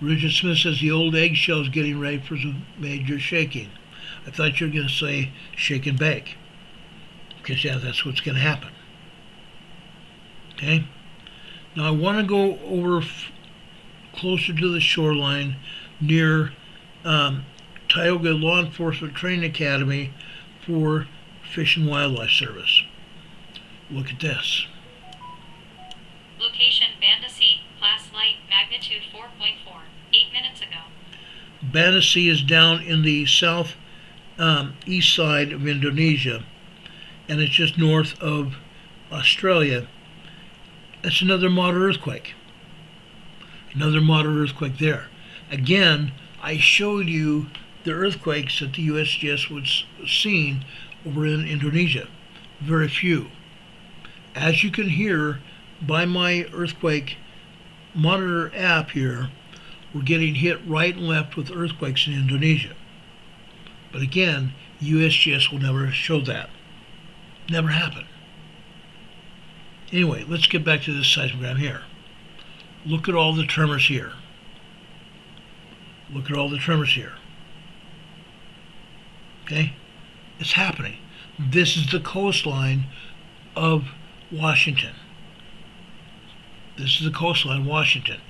Richard Smith says the old eggshell is getting ready for some major shaking. I thought you were going to say shake and bake. Because, yeah, that's what's going to happen. Okay? Now, I want to go over closer to the shoreline near Tioga Law Enforcement Training Academy for Fish and Wildlife Service. Look at this. Location Bandasi, class light, magnitude 4.4, 8 minutes ago. Bandasi is down in the south east side of Indonesia, and it's just north of Australia. That's another moderate earthquake. Another moderate earthquake there. Again, I showed you the earthquakes that the USGS was seeing over in Indonesia. Very few. As you can hear by my earthquake monitor app here, we're getting hit right and left with earthquakes in Indonesia. But again, USGS will never show that. Never happened. Anyway, let's get back to this seismogram here. Look at all the tremors here. Look at all the tremors here. Okay? It's happening. This is the coastline of Washington. This is the coastline of Washington.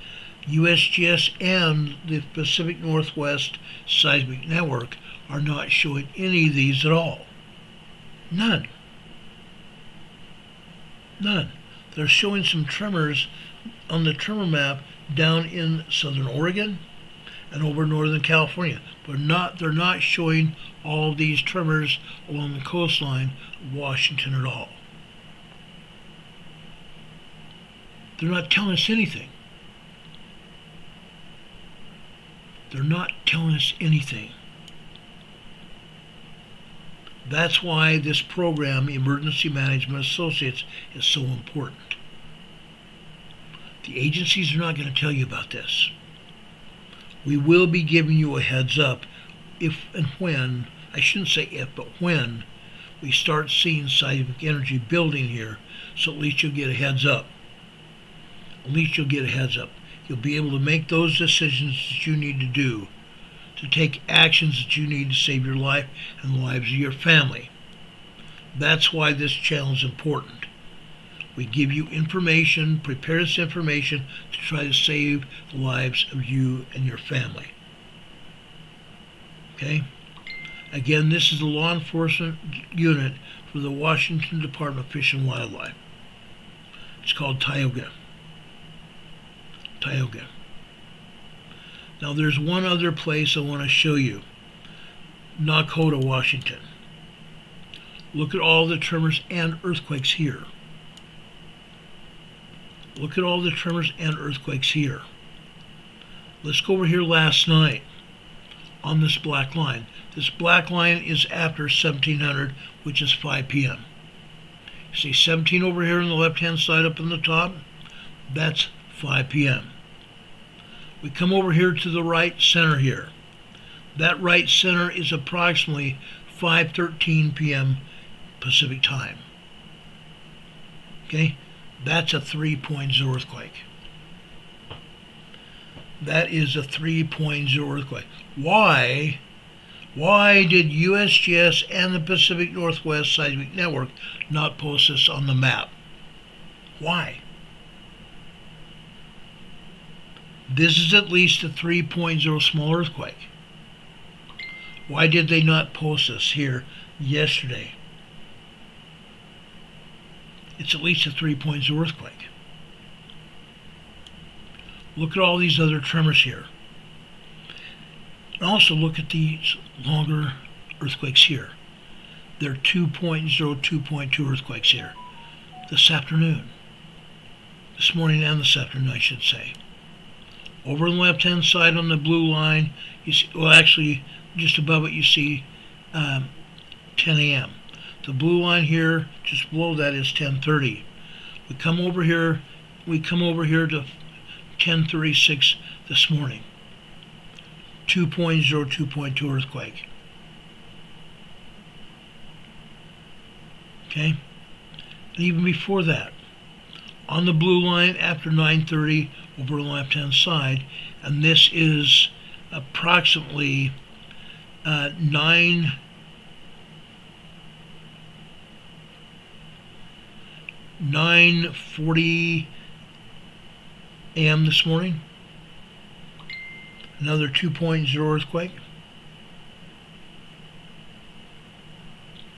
USGS and the Pacific Northwest Seismic Network are not showing any of these at all. None. None. They're showing some tremors on the tremor map down in southern Oregon and over northern California. But they're not showing all these tremors along the coastline of Washington at all. They're not telling us anything. They're not telling us anything. That's why this program, Emergency Management Associates, is so important. The agencies are not going to tell you about this. We will be giving you a heads up if and when, I shouldn't say if, but when we start seeing seismic energy building here, so at least you'll get a heads up. At least you'll get a heads up. You'll be able to make those decisions that you need to do, to take actions that you need to save your life and the lives of your family. That's why this channel is important. We give you information, prepare this information to try to save the lives of you and your family. Okay? Again, this is the law enforcement unit for the Washington Department of Fish and Wildlife. It's called Tioga. Tioga. Now there's one other place I want to show you. Nakota, Washington. Look at all the tremors and earthquakes here. Look at all the tremors and earthquakes here. Let's go over here last night on this black line. This black line is after 1700, which is 5 p.m. See 17 over here on the left-hand side up in the top? That's 5 p.m. We come over here to the right center here. That right center is approximately 5:13 p.m. Pacific time. Okay? That's a 3.0 earthquake. That is a 3.0 earthquake. Why did USGS and the Pacific Northwest Seismic Network not post this on the map? Why? This is at least a 3.0 small earthquake. Why did they not post this here yesterday? It's at least a 3.0 earthquake. Look at all these other tremors here. And also look at these longer earthquakes here. There are 2.0, 2.2 earthquakes here this afternoon. This morning and this afternoon, I should say. Over on the left-hand side on the blue line, you see, well, actually, just above it, you see 10 a.m. The blue line here, just below that, is 10:30. We come over here to 10:36 this morning. 2.0, 2.2 earthquake. Okay? And even before that, on the blue line after 9:30 over on the left-hand side, and this is approximately 9:40 a.m. this morning. Another 2.0 earthquake.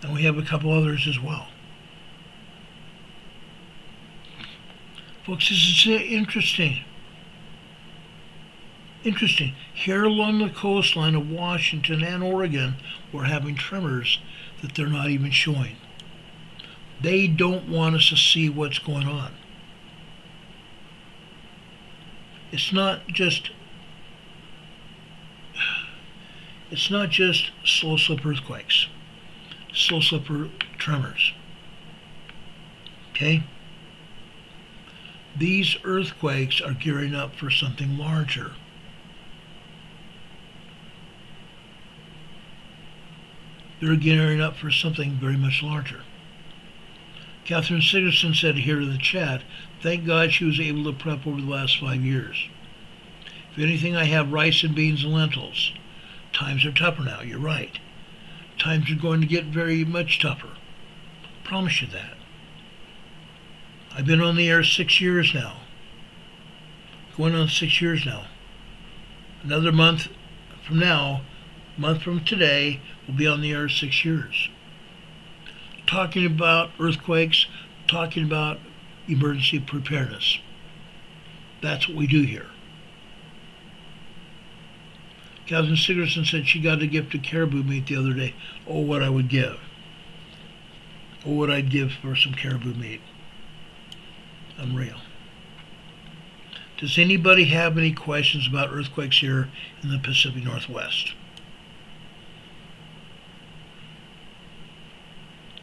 And we have a couple others as well. Folks, this is interesting. Interesting. Here along the coastline of Washington and Oregon, we're having tremors that they're not even showing. They don't want us to see what's going on. It's not just slow slip earthquakes, slow slip tremors. Okay? These earthquakes are gearing up for something larger. they're gearing up for something very much larger. Catherine Sigerson said here in the chat, thank God she was able to prep over the last 5 years. If anything, I have rice and beans and lentils. Times are tougher now, you're right. Times are going to get very much tougher. Promise you that. I've been on the air 6 years now. Going on 6 years now. Another month from now, month from today, we'll be on the air 6 years. Talking about earthquakes, talking about emergency preparedness. That's what we do here. Catherine Sigerson said she got a gift of caribou meat the other day. Oh, what I would give. Oh, what I'd give for some caribou meat. Unreal. Does anybody have any questions about earthquakes here in the Pacific Northwest?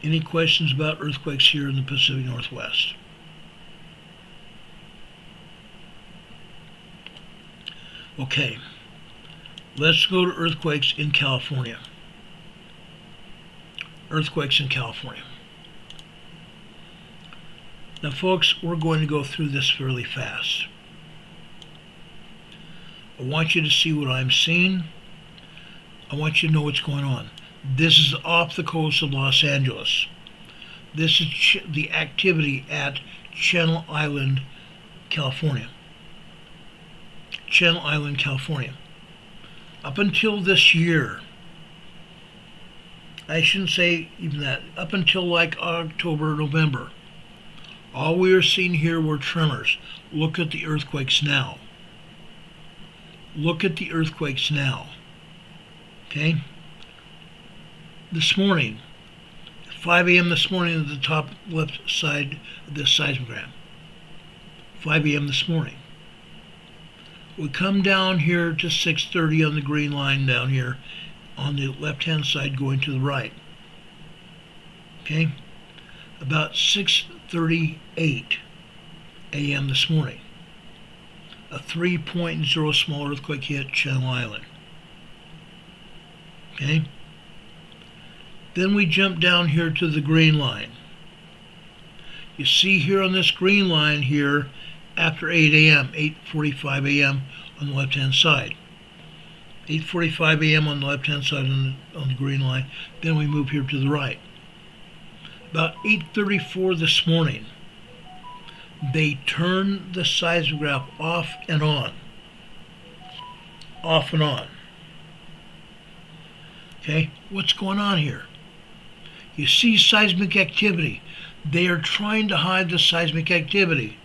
Any questions about earthquakes here in the Pacific Northwest? Okay, let's go to earthquakes in California. Earthquakes in California. Now, folks, we're going to go through this fairly fast. I want you to see what I'm seeing. I want you to know what's going on. This is off the coast of Los Angeles. This is the activity at Channel Island, California. Channel Island, California. Up until this year, I shouldn't say even that, up until like October, November, all we were seeing here were tremors. Look at the earthquakes now. Look at the earthquakes now. Okay? This morning, 5 a.m. this morning at the top left side of this seismogram. 5 a.m. this morning. We come down here to 6:30 on the green line down here on the left-hand side going to the right. Okay? About 6:38 a.m. this morning. A 3.0 small earthquake hit Channel Island. Okay? Then we jump down here to the green line. You see here on this green line here, after 8 a.m., 8:45 a.m. on the left-hand side. 8:45 a.m. on the left-hand side on the green line. Then we move here to the right. About 8:34 this morning, they turned the seismograph off and on. Off and on. Okay, what's going on here? You see seismic activity. They are trying to hide the seismic activity.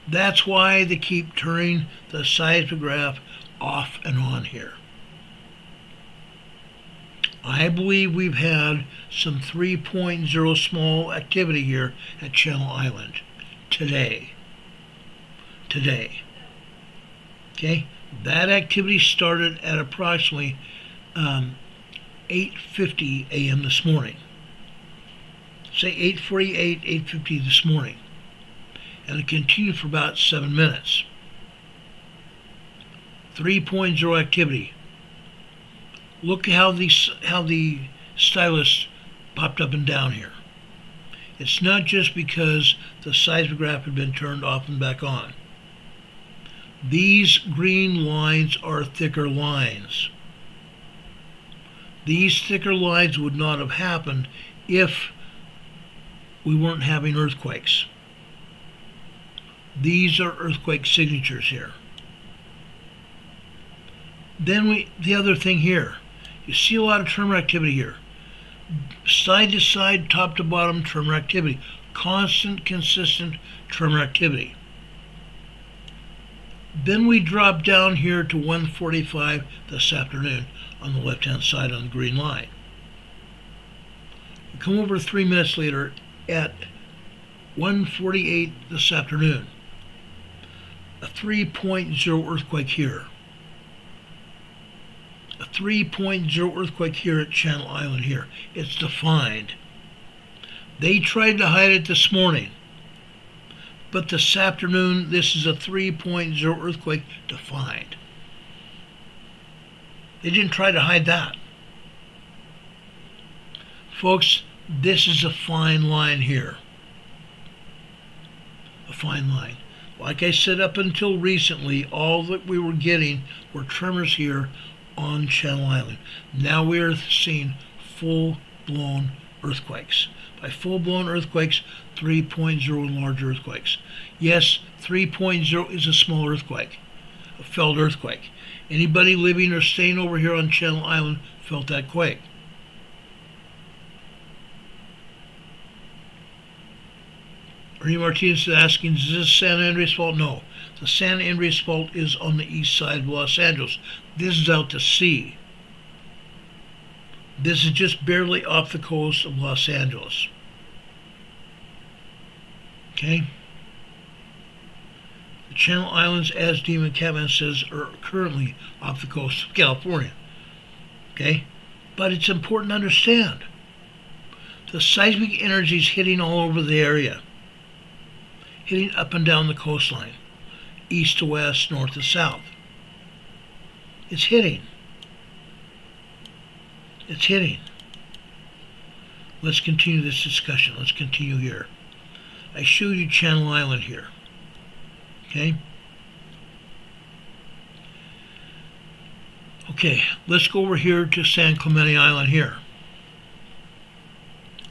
That's why they keep turning the seismograph off and on here. I believe we've had some 3.0 small activity here at Channel Island today. Okay, that activity started at approximately 8:50 a.m. this morning. Say 8:48, 8:50 this morning. And it continued for about 7 minutes. 3.0 activity. Look how the stylus popped up and down here. It's not just because the seismograph had been turned off and back on. These green lines are thicker lines. These thicker lines would not have happened if we weren't having earthquakes. These are earthquake signatures here. Then the other thing here, you see a lot of tremor activity here. Side to side, top to bottom tremor activity. Constant, consistent tremor activity. Then we drop down here to 1:45 this afternoon on the left-hand side on the green line. We come over 3 minutes later at 1:48 this afternoon. A 3.0 earthquake here. A 3.0 earthquake here at Channel Island here. It's defined. They tried to hide it this morning. But this afternoon, this is a 3.0 earthquake defined. They didn't try to hide that. Folks, this is a fine line here. A fine line. Like I said, up until recently, all that we were getting were tremors here on Channel Island. Now we are seeing full-blown earthquakes. By full-blown earthquakes, 3.0 and large earthquakes. Yes, 3.0 is a small earthquake, a felt earthquake. Anybody living or staying over here on Channel Island felt that quake. Ernie Martinez is asking, is this San Andreas Fault? No. The San Andreas Fault is on the east side of Los Angeles. This is out to sea. This is just barely off the coast of Los Angeles. Okay? The Channel Islands, as Demon Catman says, are currently off the coast of California. Okay? But it's important to understand. The seismic energy is hitting all over the area. Hitting up and down the coastline. East to west, north to south. It's hitting. It's hitting. Let's continue this discussion. Let's continue here. I showed you Channel Island here. Okay? Okay, let's go over here to San Clemente Island here.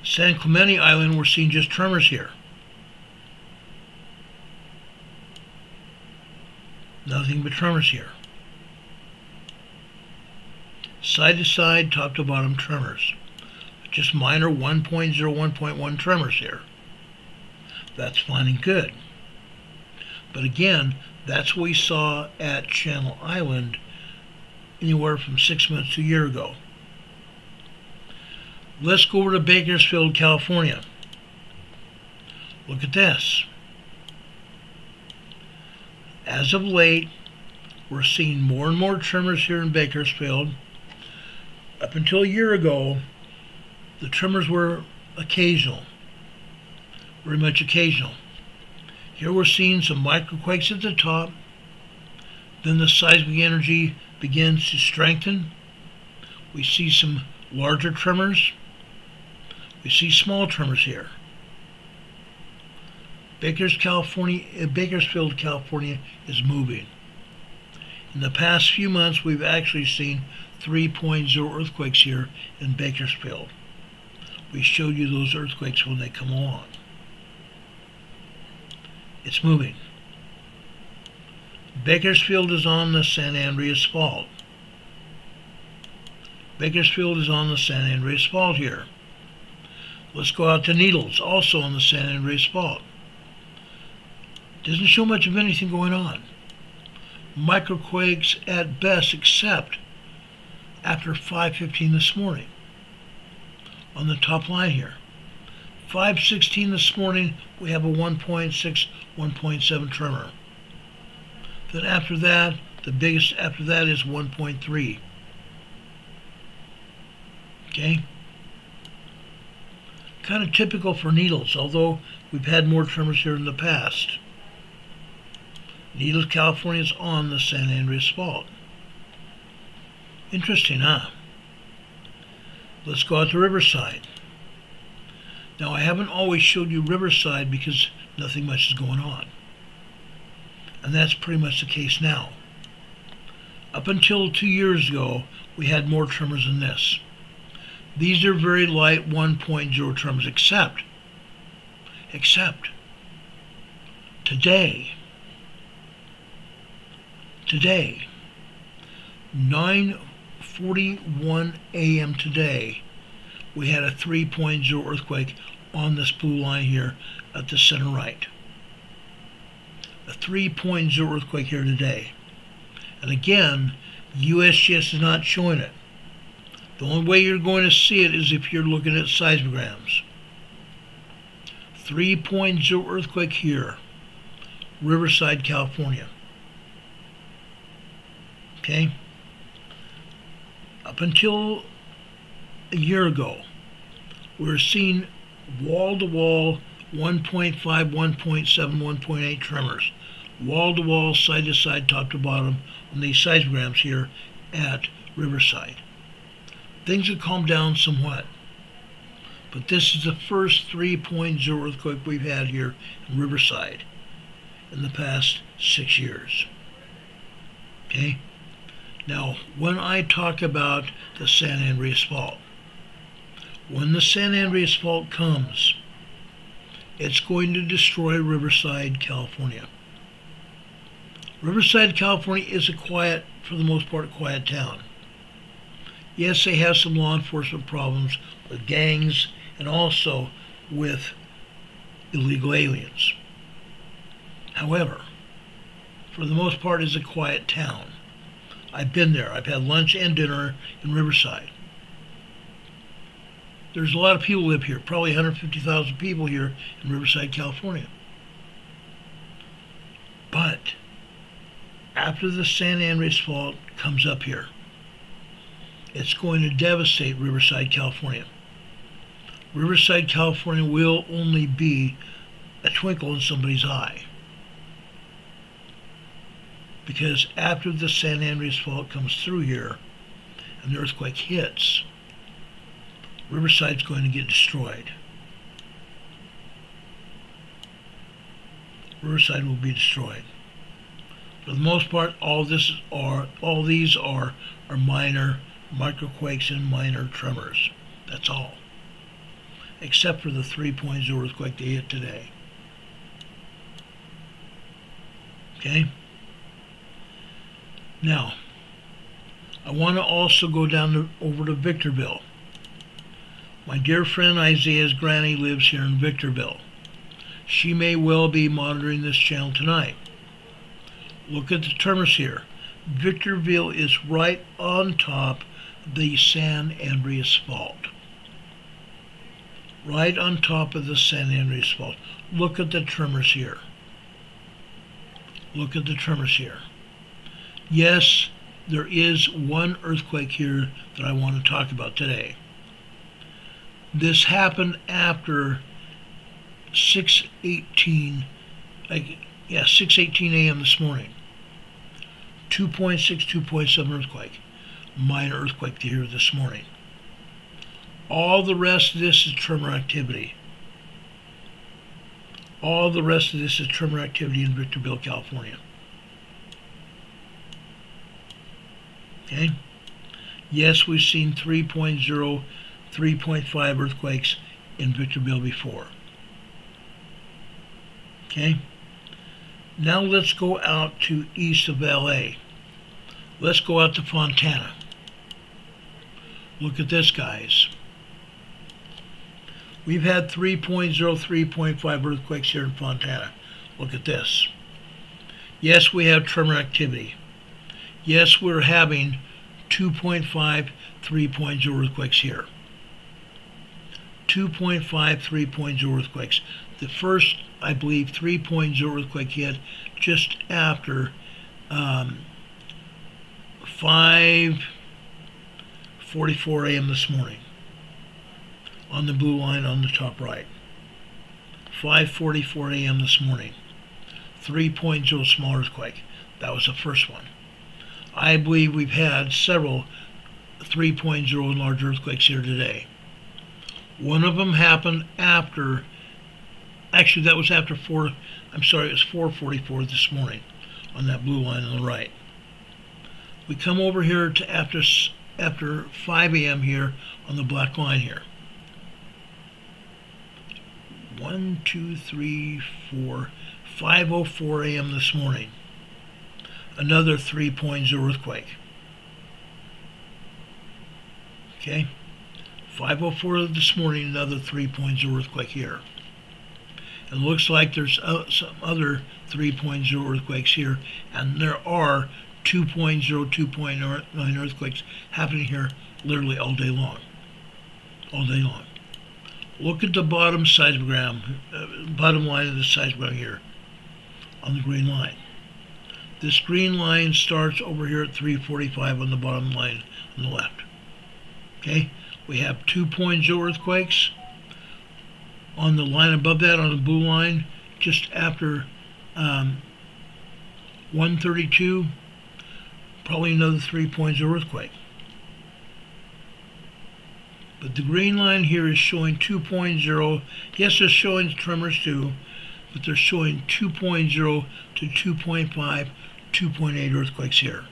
San Clemente Island, we're seeing just tremors here. Nothing but tremors here. Side to side, top to bottom tremors. Just minor 1.0, 1.1 tremors here. That's fine and good. But again, that's what we saw at Channel Island anywhere from 6 months to a year ago. Let's go over to Bakersfield, California. Look at this. As of late, we're seeing more and more tremors here in Bakersfield. Up until a year ago, the tremors were occasional, very much occasional. Here we're seeing some microquakes at the top. Then the seismic energy begins to strengthen. We see some larger tremors. We see small tremors here. Bakersfield, California is moving. In the past few months, we've actually seen 3.0 earthquakes here in Bakersfield. We showed you those earthquakes when they come along. It's moving. Bakersfield is on the San Andreas Fault. Bakersfield is on the San Andreas Fault here. Let's go out to Needles, also on the San Andreas Fault. Doesn't show much of anything going on. Microquakes at best, except after 5:15 this morning. On the top line here. 5:16 this morning, we have a 1.6, 1.7 tremor. Then after that, the biggest after that is 1.3. Okay? Kind of typical for Needles, although we've had more tremors here in the past. Needles, California is on the San Andreas Fault. Interesting, huh? Let's go out to Riverside. Now, I haven't always showed you Riverside because nothing much is going on. And that's pretty much the case now. Up until 2 years ago, we had more tremors than this. These are very light 1.0 tremors, except today, 9:41 a.m. today, we had a 3.0 earthquake on this blue line here at the center right. A 3.0 earthquake here today. And again, USGS is not showing it. The only way you're going to see it is if you're looking at seismograms. 3.0 earthquake here, Riverside, California. Okay? Up until a year ago, we were seeing wall-to-wall 1.5, 1.7, 1.8 tremors. Wall-to-wall, side-to-side, top-to-bottom on these seismograms here at Riverside. Things have calmed down somewhat. But this is the first 3.0 earthquake we've had here in Riverside in the past 6 years. Okay? Now, when I talk about the San Andreas Fault, when the San Andreas Fault comes, it's going to destroy Riverside, California. Riverside, California is for the most part, a quiet town. Yes, they have some law enforcement problems with gangs and also with illegal aliens. However, for the most part, it's a quiet town. I've been there. I've had lunch and dinner in Riverside. There's a lot of people live here, probably 150,000 people here in Riverside, California. But after the San Andreas Fault comes up here, it's going to devastate Riverside, California. Riverside, California will only be a twinkle in somebody's eye. Because after the San Andreas Fault comes through here and the earthquake hits, Riverside's going to get destroyed. Riverside will be destroyed. For the most part, all these are minor microquakes and minor tremors. That's all. Except for the 3.0 earthquake they hit today. Okay? Now, I want to also go over to Victorville. My dear friend Isaiah's granny lives here in Victorville. She may well be monitoring this channel tonight. Look at the tremors here. Victorville is right on top of the San Andreas Fault. Right on top of the San Andreas Fault. Look at the tremors here. Look at the tremors here. Yes, there is one earthquake here that I want to talk about today. This happened after 6:18 a.m. this morning. 2.6, 2.7 earthquake. Minor earthquake here this morning. All the rest of this is tremor activity. All the rest of this is tremor activity in Victorville, California. Okay? Yes, we've seen 3.0, 3.5 earthquakes in Victorville before. Okay? Now let's go out to east of LA. Let's go out to Fontana. Look at this, guys. We've had 3.0, 3.5 earthquakes here in Fontana. Look at this. Yes, we have tremor activity. Yes, we're having 2.5, 3.0 earthquakes here. 2.5, 3.0 earthquakes. The first, I believe, 3.0 earthquake hit just after 5:44 a.m. this morning on the blue line on the top right. 5:44 a.m. this morning. 3.0 small earthquake. That was the first one. I believe we've had several 3.0 and large earthquakes here today. One of them happened after, actually that was after it was 4:44 this morning on that blue line on the right. We come over here to after 5 a.m. here on the black line here. 1, 2, 3, 4, 5:04 a.m. this morning. Another 3.0 earthquake. Okay? 5:04 this morning, another 3.0 earthquake here. It looks like there's some other 3.0 earthquakes here, and there are 2.0, 2.9 earthquakes happening here literally all day long. All day long. Look at the bottom seismogram, bottom line of the seismogram here on the green line. This green line starts over here at 3:45 on the bottom line on the left. Okay? We have 2.0 earthquakes on the line above that, on the blue line, just after 1:32, probably another 3.0 earthquake. But the green line here is showing 2.0. Yes, they're showing tremors too, but they're showing 2.0 to 2.5, 2.8 earthquakes here.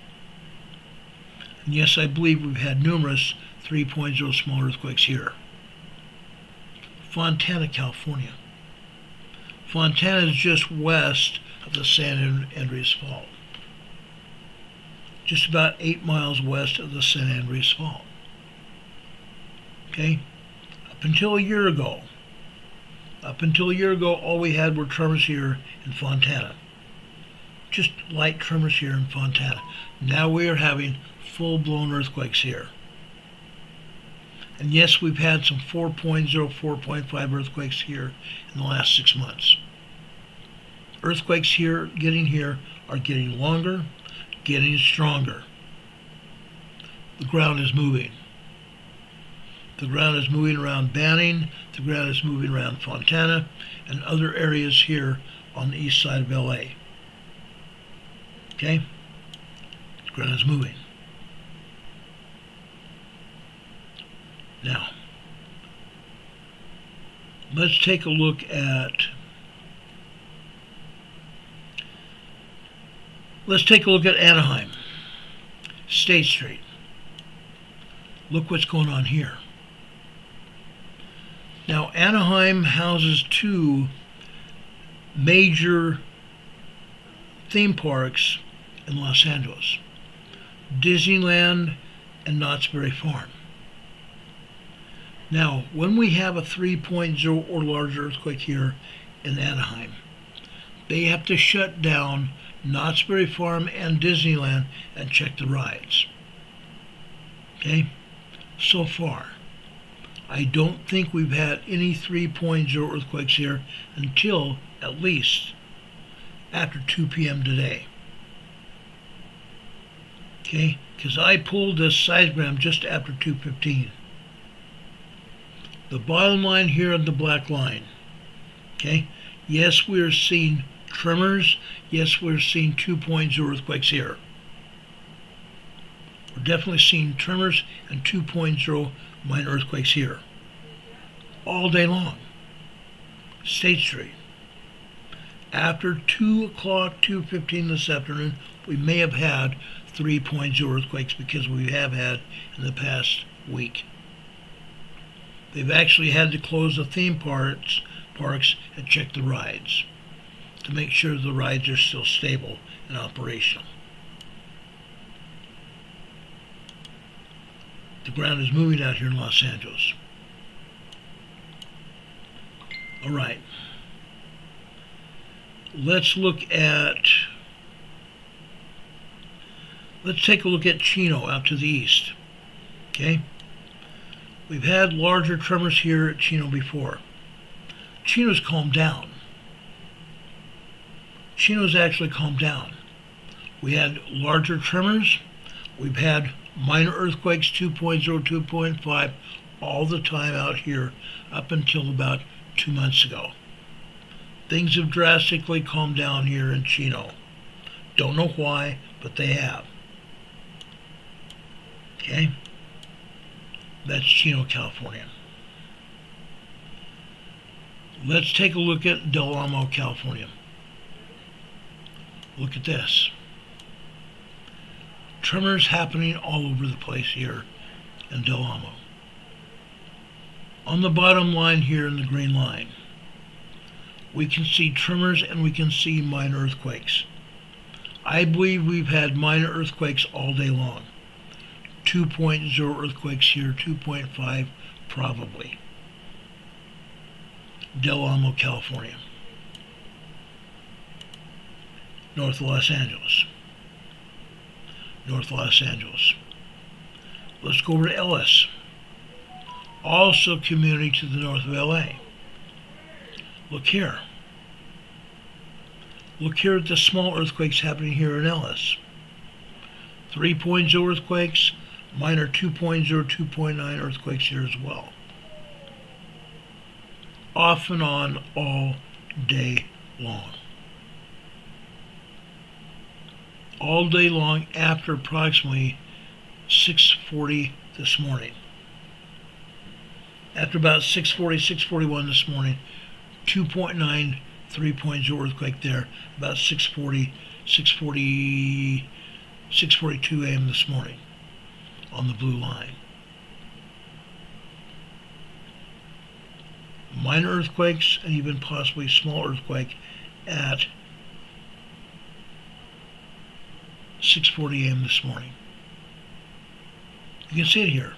And yes, I believe we've had numerous 3.0 small earthquakes here. Fontana, California. Fontana is just west of the San Andreas Fault. Just about 8 miles west of the San Andreas Fault. Okay? Up until a year ago, all we had were tremors here in Fontana. Just light tremors here in Fontana. Now we are having full-blown earthquakes here. And yes, we've had some 4.0, 4.5 earthquakes here in the last 6 months. Earthquakes here are getting longer, getting stronger. The ground is moving. The ground is moving around Banning. The ground is moving around Fontana and other areas here on the east side of LA. Okay? The ground is moving. Now, let's take a look at Anaheim, State Street. Look what's going on here. Now, Anaheim houses 2 major theme parks in Los Angeles, Disneyland and Knott's Berry Farm. Now, when we have a 3.0 or larger earthquake here in Anaheim, they have to shut down Knott's Berry Farm and Disneyland and check the rides. Okay? So far, I don't think we've had any 3.0 earthquakes here until at least after 2 p.m. today. Okay? Because I pulled this seismogram just after 2:15. The bottom line here on the black line. Okay? Yes, we are seeing tremors. Yes, we're seeing 2.0 earthquakes here. We're definitely seeing tremors and 2.0 minor earthquakes here. All day long. State Street. After 2 o'clock, 2:15 this afternoon, we may have had 3.0 earthquakes because we have had in the past week. They've actually had to close the theme parks and check the rides to make sure the rides are still stable and operational. The ground is moving out here in Los Angeles. All right. Let's take a look at Chino out to the east. Okay? We've had larger tremors here at Chino before. Chino's calmed down. Chino's actually calmed down. We had larger tremors. We've had minor earthquakes, 2.0, 2.5, all the time out here up until about 2 months ago. Things have drastically calmed down here in Chino. Don't know why, but they have. Okay? That's Chino, California. Let's take a look at Del Amo, California. Look at this. Tremors happening all over the place here in Del Amo. On the bottom line here in the green line, we can see tremors and we can see minor earthquakes. I believe we've had minor earthquakes all day long. 2.0 earthquakes here, 2.5 probably. Del Amo, California. North Los Angeles. North Los Angeles. Let's go over to Ellis. Also community to the north of LA. Look here. Look here at the small earthquakes happening here in Ellis. 3.0 earthquakes, minor 2.0, 2.9 earthquakes here as well. Off and on all day long. All day long after approximately 6:40 this morning. After about 6:40, 6:41 this morning, 2.9, 3.0 earthquake there. About 6:40, 6:40, 6:42 a.m. this morning on the blue line. Minor earthquakes and even possibly small earthquake at 6:40 a.m. this morning. You can see it here.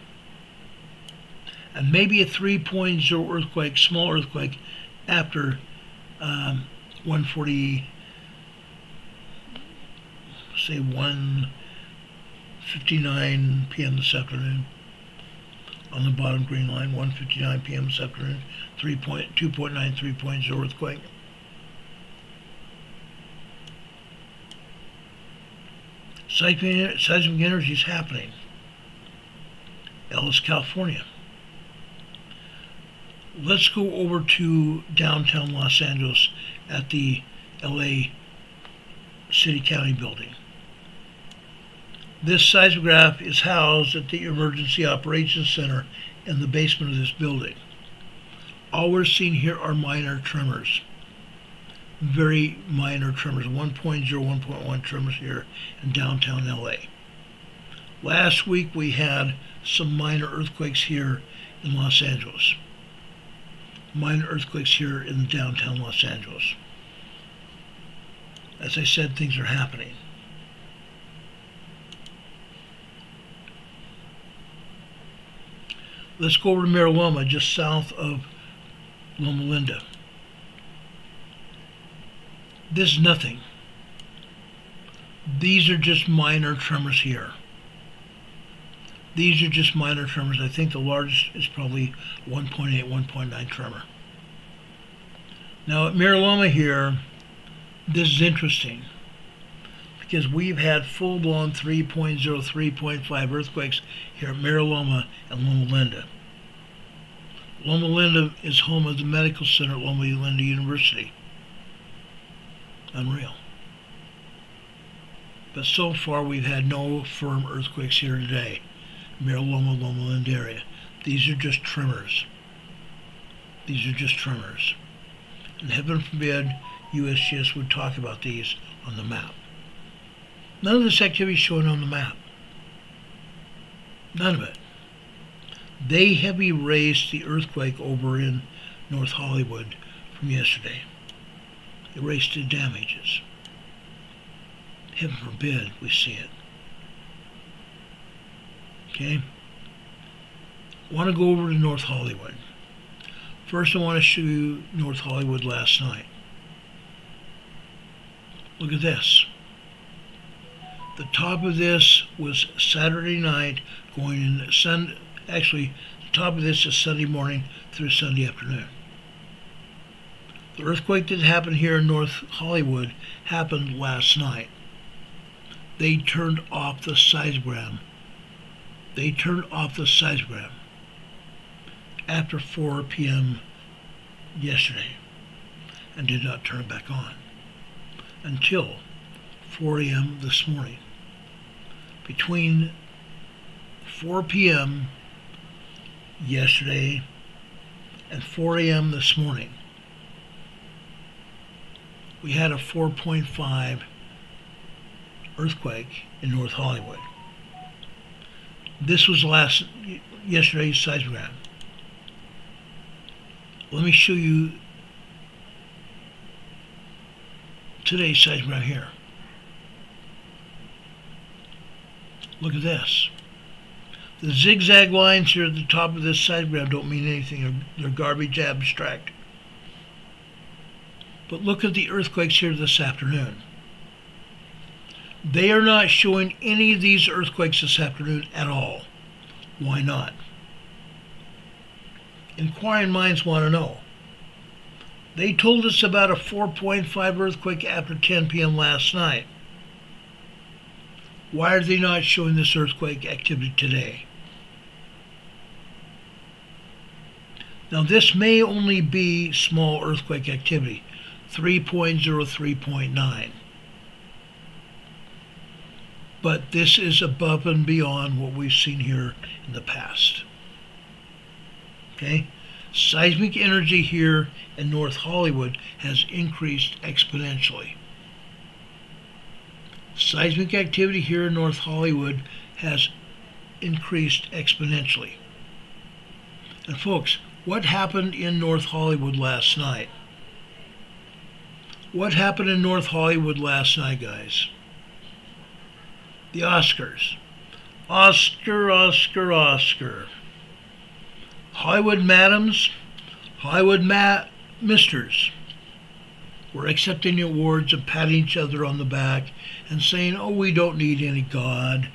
And maybe a 3.0 earthquake, small earthquake, after 1:40, say 1:59 p.m. this afternoon. On the bottom green line, 1:59 p.m. this afternoon, 2.9, 3.0 earthquake. Seismic energy is happening. Ellis, California. Let's go over to downtown Los Angeles at the LA City County building. This seismograph is housed at the Emergency Operations Center in the basement of this building. All we're seeing here are minor tremors. Very minor tremors, 1.0, 1.1 tremors here in downtown LA. Last week we had some minor earthquakes here in Los Angeles. Minor earthquakes here in downtown Los Angeles. As I said, things are happening. Let's go over to Mira Loma, just south of Loma Linda. This is nothing. These are just minor tremors here. These are just minor tremors. I think the largest is probably 1.8, 1.9 tremor. Now at Mira Loma here, this is interesting because we've had full-blown 3.0, 3.5 earthquakes here at Mira Loma and Loma Linda. Loma Linda is home of the medical center at Loma Linda University. Unreal. But so far we've had no firm earthquakes here today. Mira Loma, Loma Linda area. These are just tremors. These are just tremors. And heaven forbid USGS would talk about these on the map. None of this activity is shown on the map. None of it. They have erased the earthquake over in North Hollywood from yesterday. Erased the damages. Heaven forbid we see it. Okay? I want to go over to North Hollywood. First I want to show you North Hollywood last night. Look at this. The top of this was Saturday night going in actually the top of this is Sunday morning through Sunday afternoon. The earthquake that happened here in North Hollywood happened last night. They turned off the seismogram. They turned off the seismogram after 4 p.m. yesterday and did not turn it back on until 4 a.m. this morning. Between 4 p.m. yesterday and 4 a.m. this morning, we had a 4.5 earthquake in North Hollywood. This was yesterday's seismogram. Let me show you today's seismogram here. Look at this. The zigzag lines here at the top of this seismogram don't mean anything. They're garbage abstract. But look at the earthquakes here this afternoon. They are not showing any of these earthquakes this afternoon at all. Why not? Inquiring minds want to know. They told us about a 4.5 earthquake after 10 p.m. last night. Why are they not showing this earthquake activity today? Now this may only be small earthquake activity, 3.0, 3.9. But this is above and beyond what we've seen here in the past. Okay? Seismic energy here in North Hollywood has increased exponentially. Seismic activity here in North Hollywood has increased exponentially. And folks, what happened in North Hollywood last night? What happened in North Hollywood last night, guys? The Oscars. Oscar, Oscar, Oscar. Hollywood madams, Hollywood misters were accepting the awards and patting each other on the back and saying, oh, we don't need any God.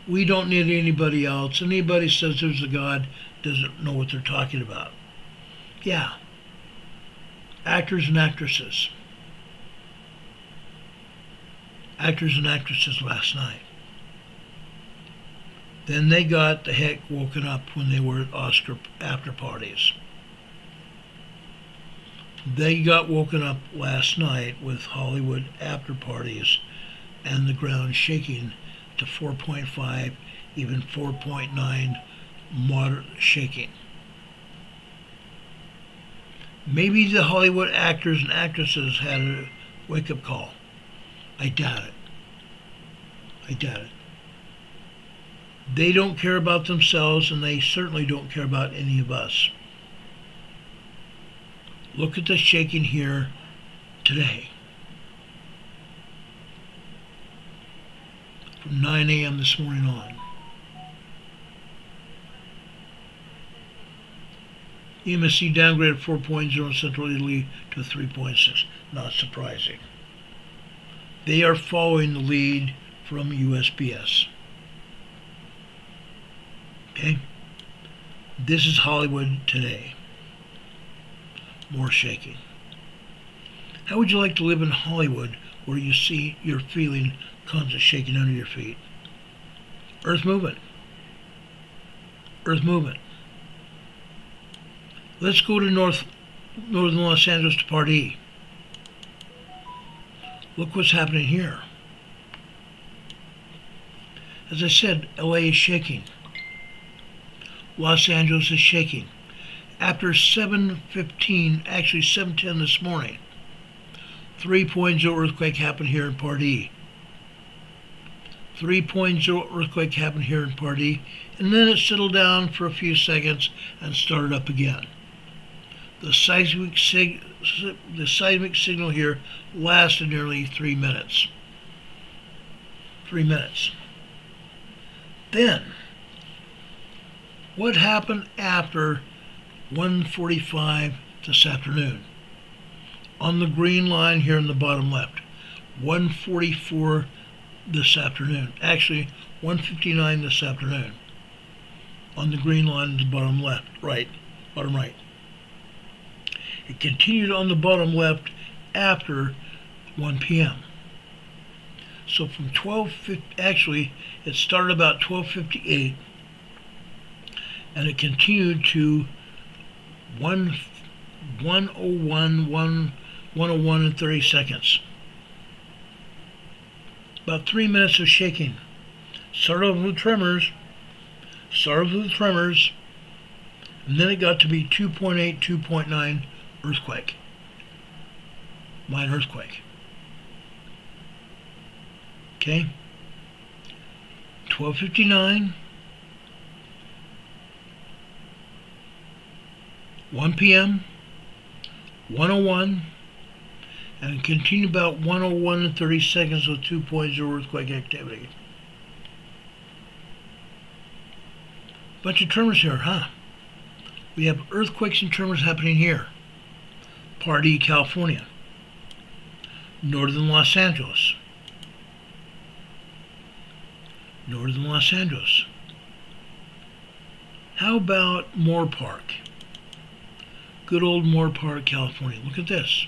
We don't need anybody else. Anybody says there's a God doesn't know what they're talking about. Yeah. Actors and actresses. Actors and actresses last night. Then they got the heck woken up when they were at Oscar after parties. They got woken up last night with Hollywood after parties and the ground shaking to 4.5, even 4.9 moderate shaking. Maybe the Hollywood actors and actresses had a wake-up call. I doubt it. I doubt it. They don't care about themselves, and they certainly don't care about any of us. Look at the shaking here today. From 9 a.m. this morning on. EMSC downgraded 4.0 in Central Italy to 3.6. Not surprising. They are following the lead from USPS. Okay? This is Hollywood today. More shaking. How would you like to live in Hollywood where you're feeling constant shaking under your feet? Earth movement. Earth movement. Let's go to northern Los Angeles to Part E. Look what's happening here. As I said, LA is shaking. Los Angeles is shaking. After 7:15, actually 7:10 this morning, 3.0 earthquake happened here in Part E. 3.0 earthquake happened here in Part E, and then it settled down for a few seconds and started up again. The seismic signal here lasted nearly 3 minutes. 3 minutes. Then, what happened after 1:45 this afternoon? On the green line here in the bottom left, 1:44 this afternoon. Actually, 1:59 this afternoon. On the green line in the bottom left, bottom right. It continued on the bottom left after 1 p.m. So from 12:50, actually, it started about 12:58, and it continued to 101 and 30 seconds. About 3 minutes of shaking. Started off with tremors, and then it got to be 2.8, 2.9 earthquake. Minor earthquake. Okay? 12:59, 1 p.m., 101, and it continued about 101 and 30 seconds with 2.0 earthquake activity. Bunch of tremors here, huh? We have earthquakes and tremors happening here. Part E, California. Northern Los Angeles. Northern Los Angeles. How about Moore Park? Good old Moore Park, California. Look at this.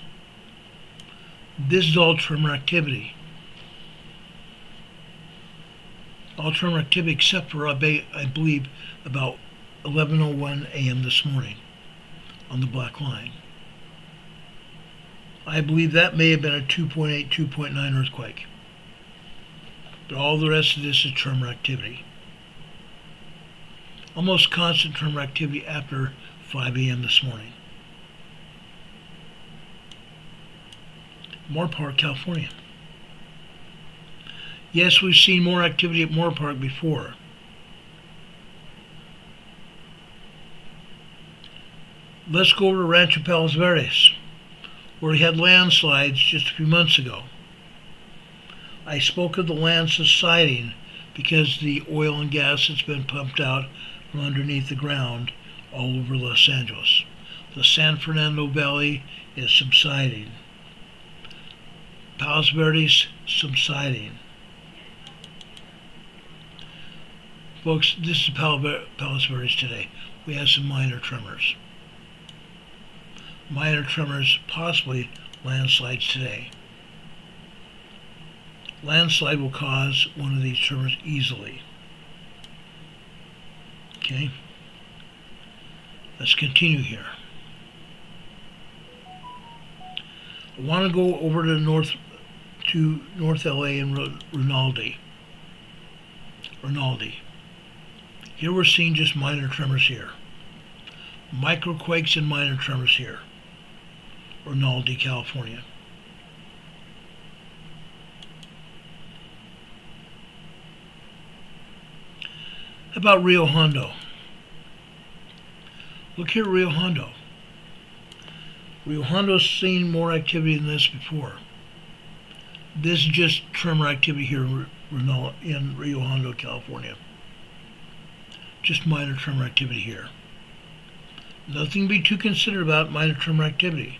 This is all tremor activity. All tremor activity except for, I believe, about 11:01 a.m. this morning on the black line. I believe that may have been a 2.8, 2.9 earthquake. But all the rest of this is tremor activity. Almost constant tremor activity after 5 a.m. this morning. Moore Park, California. Yes, we've seen more activity at Moore Park before. Let's go over to Rancho Palos Verdes, where we had landslides just a few months ago. I spoke of the land subsiding because the oil and gas that's been pumped out from underneath the ground all over Los Angeles. The San Fernando Valley is subsiding. Palos Verdes subsiding. Folks, this is Palos Verdes today. We have some minor tremors. Minor tremors, possibly landslides today. Landslide will cause one of these tremors easily. Okay? Let's continue here. I want to go over to North LA and Rinaldi. Here we're seeing just minor tremors here. Microquakes and minor tremors here. Rinaldi, California. How about Rio Hondo? Look here, Rio Hondo. Rio Hondo's seen more activity than this before. This is just tremor activity here in Rio Hondo, California. Just minor tremor activity here. Nothing to be too considerate about minor tremor activity.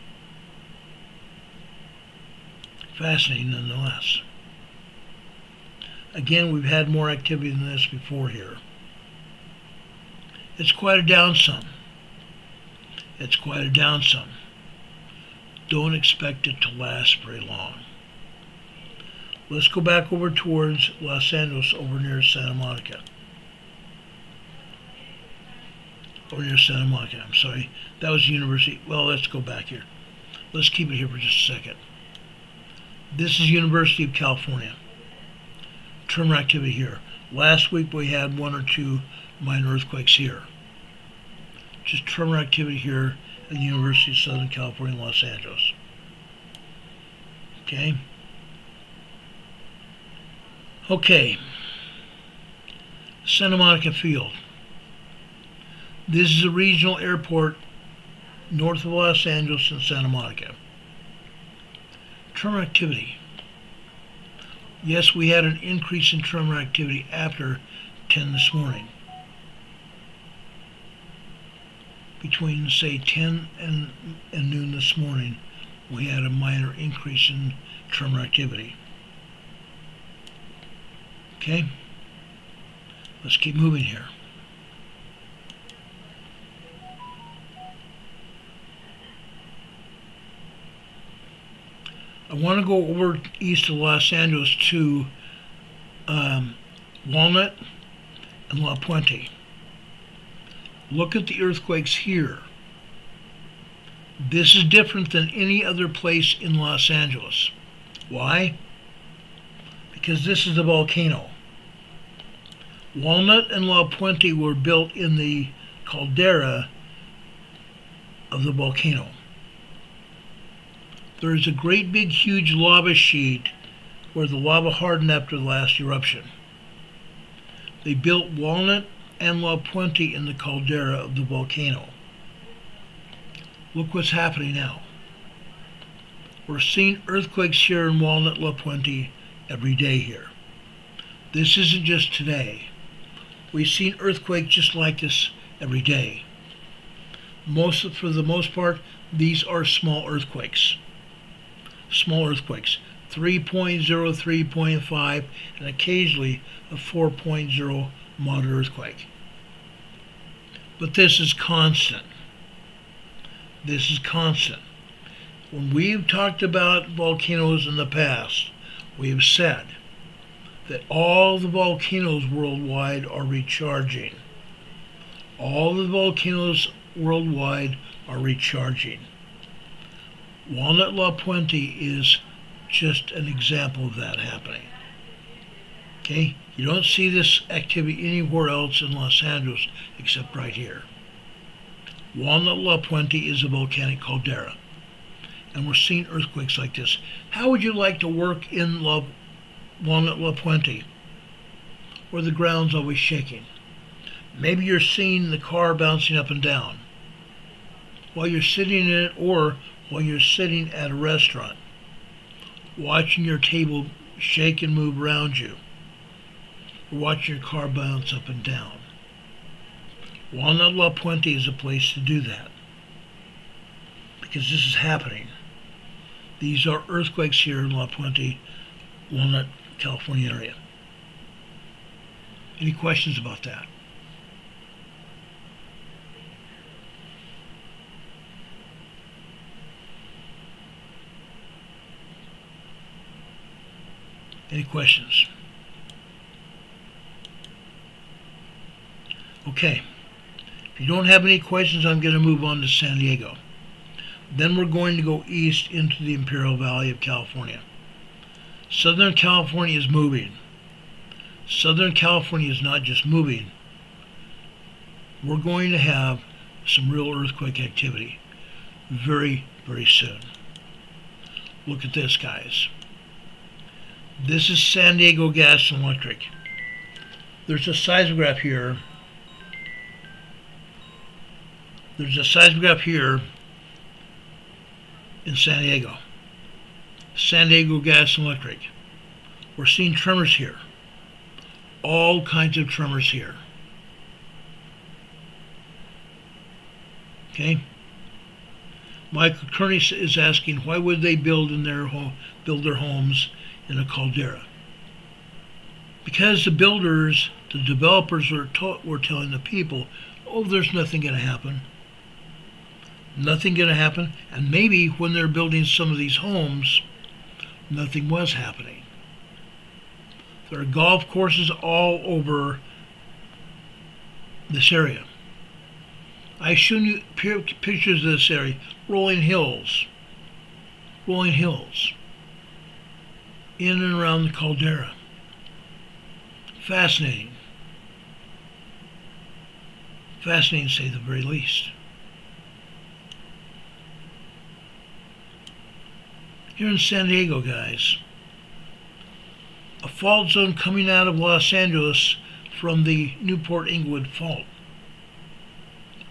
Fascinating nonetheless. Again, we've had more activity than this before here. It's quite a down sum. It's quite a down sum. Don't expect it to last very long. Let's go back over towards Los Angeles, over near Santa Monica. Over near Santa Monica, I'm sorry. That was University. Well, let's go back here. Let's keep it here for just a second. This is University of California. Tremor activity here. Last week we had 1 or 2 minor earthquakes here. Just tremor activity here at the University of Southern California in Los Angeles. Okay. Okay. Santa Monica Field. This is a regional airport north of Los Angeles and Santa Monica. Tremor activity. Yes, we had an increase in tremor activity after 10 this morning. Between, say, 10 and noon this morning, we had a minor increase in tremor activity. Okay? Let's keep moving here. I want to go over east of Los Angeles to Walnut and La Puente. Look at the earthquakes here. This is different than any other place in Los Angeles. Why? Because this is a volcano. Walnut and La Puente were built in the caldera of the volcano. There is a great big huge lava sheet where the lava hardened after the last eruption. They built Walnut and La Puente in the caldera of the volcano. Look what's happening now. We're seeing earthquakes here in Walnut, La Puente every day here. This isn't just today. We've seen earthquakes just like this every day. For the most part, these are small earthquakes. Small earthquakes, 3.0, 3.5, and occasionally a 4.0 moderate earthquake. But this is constant. This is constant. When we've talked about volcanoes in the past, we have said that all the volcanoes worldwide are recharging. All the volcanoes worldwide are recharging. Walnut La Puente is just an example of that happening. Okay? You don't see this activity anywhere else in Los Angeles except right here. Walnut La Puente is a volcanic caldera, and we're seeing earthquakes like this. How would you like to work in Walnut La Puente, where the ground's always shaking? Maybe you're seeing the car bouncing up and down while you're sitting in it, or while you're sitting at a restaurant, watching your table shake and move around you, or watching your car bounce up and down. Walnut La Puente is a place to do that, because this is happening. These are earthquakes here in La Puente, Walnut, California area. Any questions about that? Any questions? Okay. If you don't have any questions, I'm going to move on to San Diego. Then we're going to go east into the Imperial Valley of California. Southern California is moving. Southern California is not just moving. We're going to have some real earthquake activity very, very soon. Look at this, guys. This is San Diego Gas and Electric. There's a seismograph here. There's a seismograph here in San Diego. San Diego Gas and Electric. We're seeing tremors here. All kinds of tremors here. Okay? Michael Kearney is asking, why would they build their homes in a caldera? Because the builders, the developers were telling the people, oh, there's nothing going to happen. Nothing going to happen. And maybe when they're building some of these homes, nothing was happening. There are golf courses all over this area. I've shown you pictures of this area. Rolling hills. Rolling hills. In and around the caldera. Fascinating. Fascinating, to say the very least. Here in San Diego, guys, a fault zone coming out of Los Angeles from the Newport Inglewood Fault.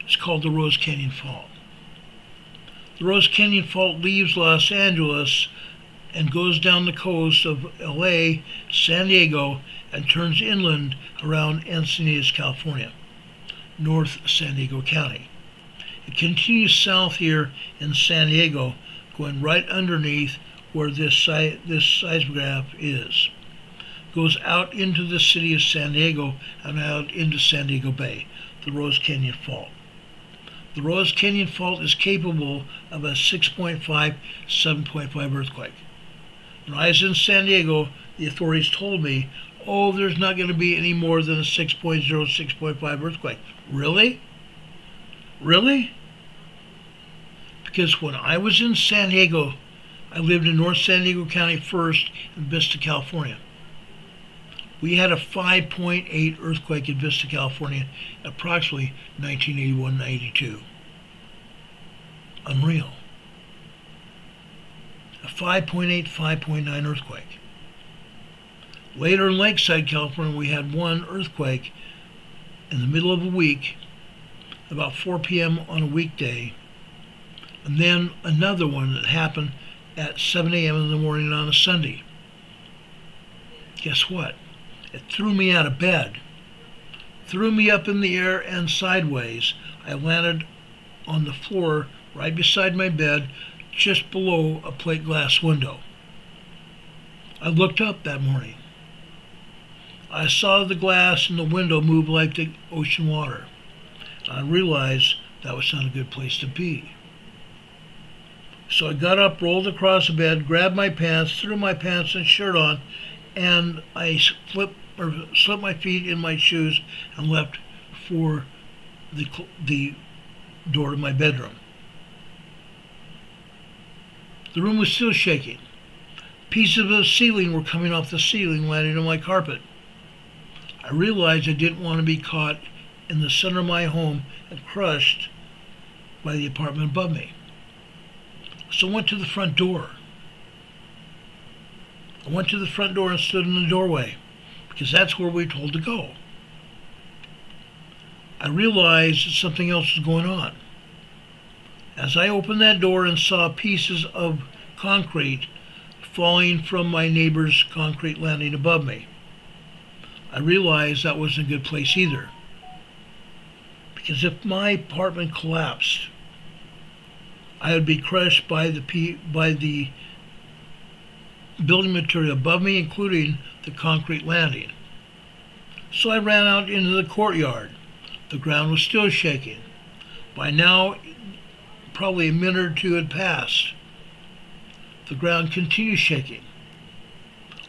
It's called the Rose Canyon Fault. The Rose Canyon Fault leaves Los Angeles and goes down the coast of LA, San Diego, and turns inland around Encinitas, California, North San Diego County. It continues south here in San Diego, going right underneath where this seismograph is. Goes out into the city of San Diego and out into San Diego Bay, the Rose Canyon Fault. The Rose Canyon Fault is capable of a 6.5, 7.5 earthquake. When I was in San Diego, the authorities told me, oh, there's not going to be any more than a 6.0, 6.5 earthquake. Really? Really? Because when I was in San Diego, I lived in North San Diego County first in Vista, California. We had a 5.8 earthquake in Vista, California, approximately 1981-82. Unreal. A 5.8, 5.9 earthquake. Later in Lakeside, California, we had one earthquake in the middle of a week, about 4 p.m. on a weekday, and then another one that happened at 7 a.m. in the morning on a Sunday. Guess what? It threw me out of bed. Threw me up in the air and sideways. I landed on the floor right beside my bed, just below a plate glass window. I looked up that morning. I saw the glass in the window move like the ocean water. I realized that was not a good place to be. So I got up, rolled across the bed, grabbed my pants, threw my pants and shirt on, and I slipped my feet in my shoes and left for the door to my bedroom. The room was still shaking. Pieces of the ceiling were coming off the ceiling, landing on my carpet. I realized I didn't want to be caught in the center of my home and crushed by the apartment above me. So I went to the front door. I went to the front door and stood in the doorway because that's where we were told to go. I realized that something else was going on. As I opened that door and saw pieces of concrete falling from my neighbor's concrete landing above me, I realized that wasn't a good place either. Because if my apartment collapsed, I would be crushed by the building material above me, including the concrete landing. So I ran out into the courtyard. The ground was still shaking. By now, probably a minute or two had passed. The ground continued shaking.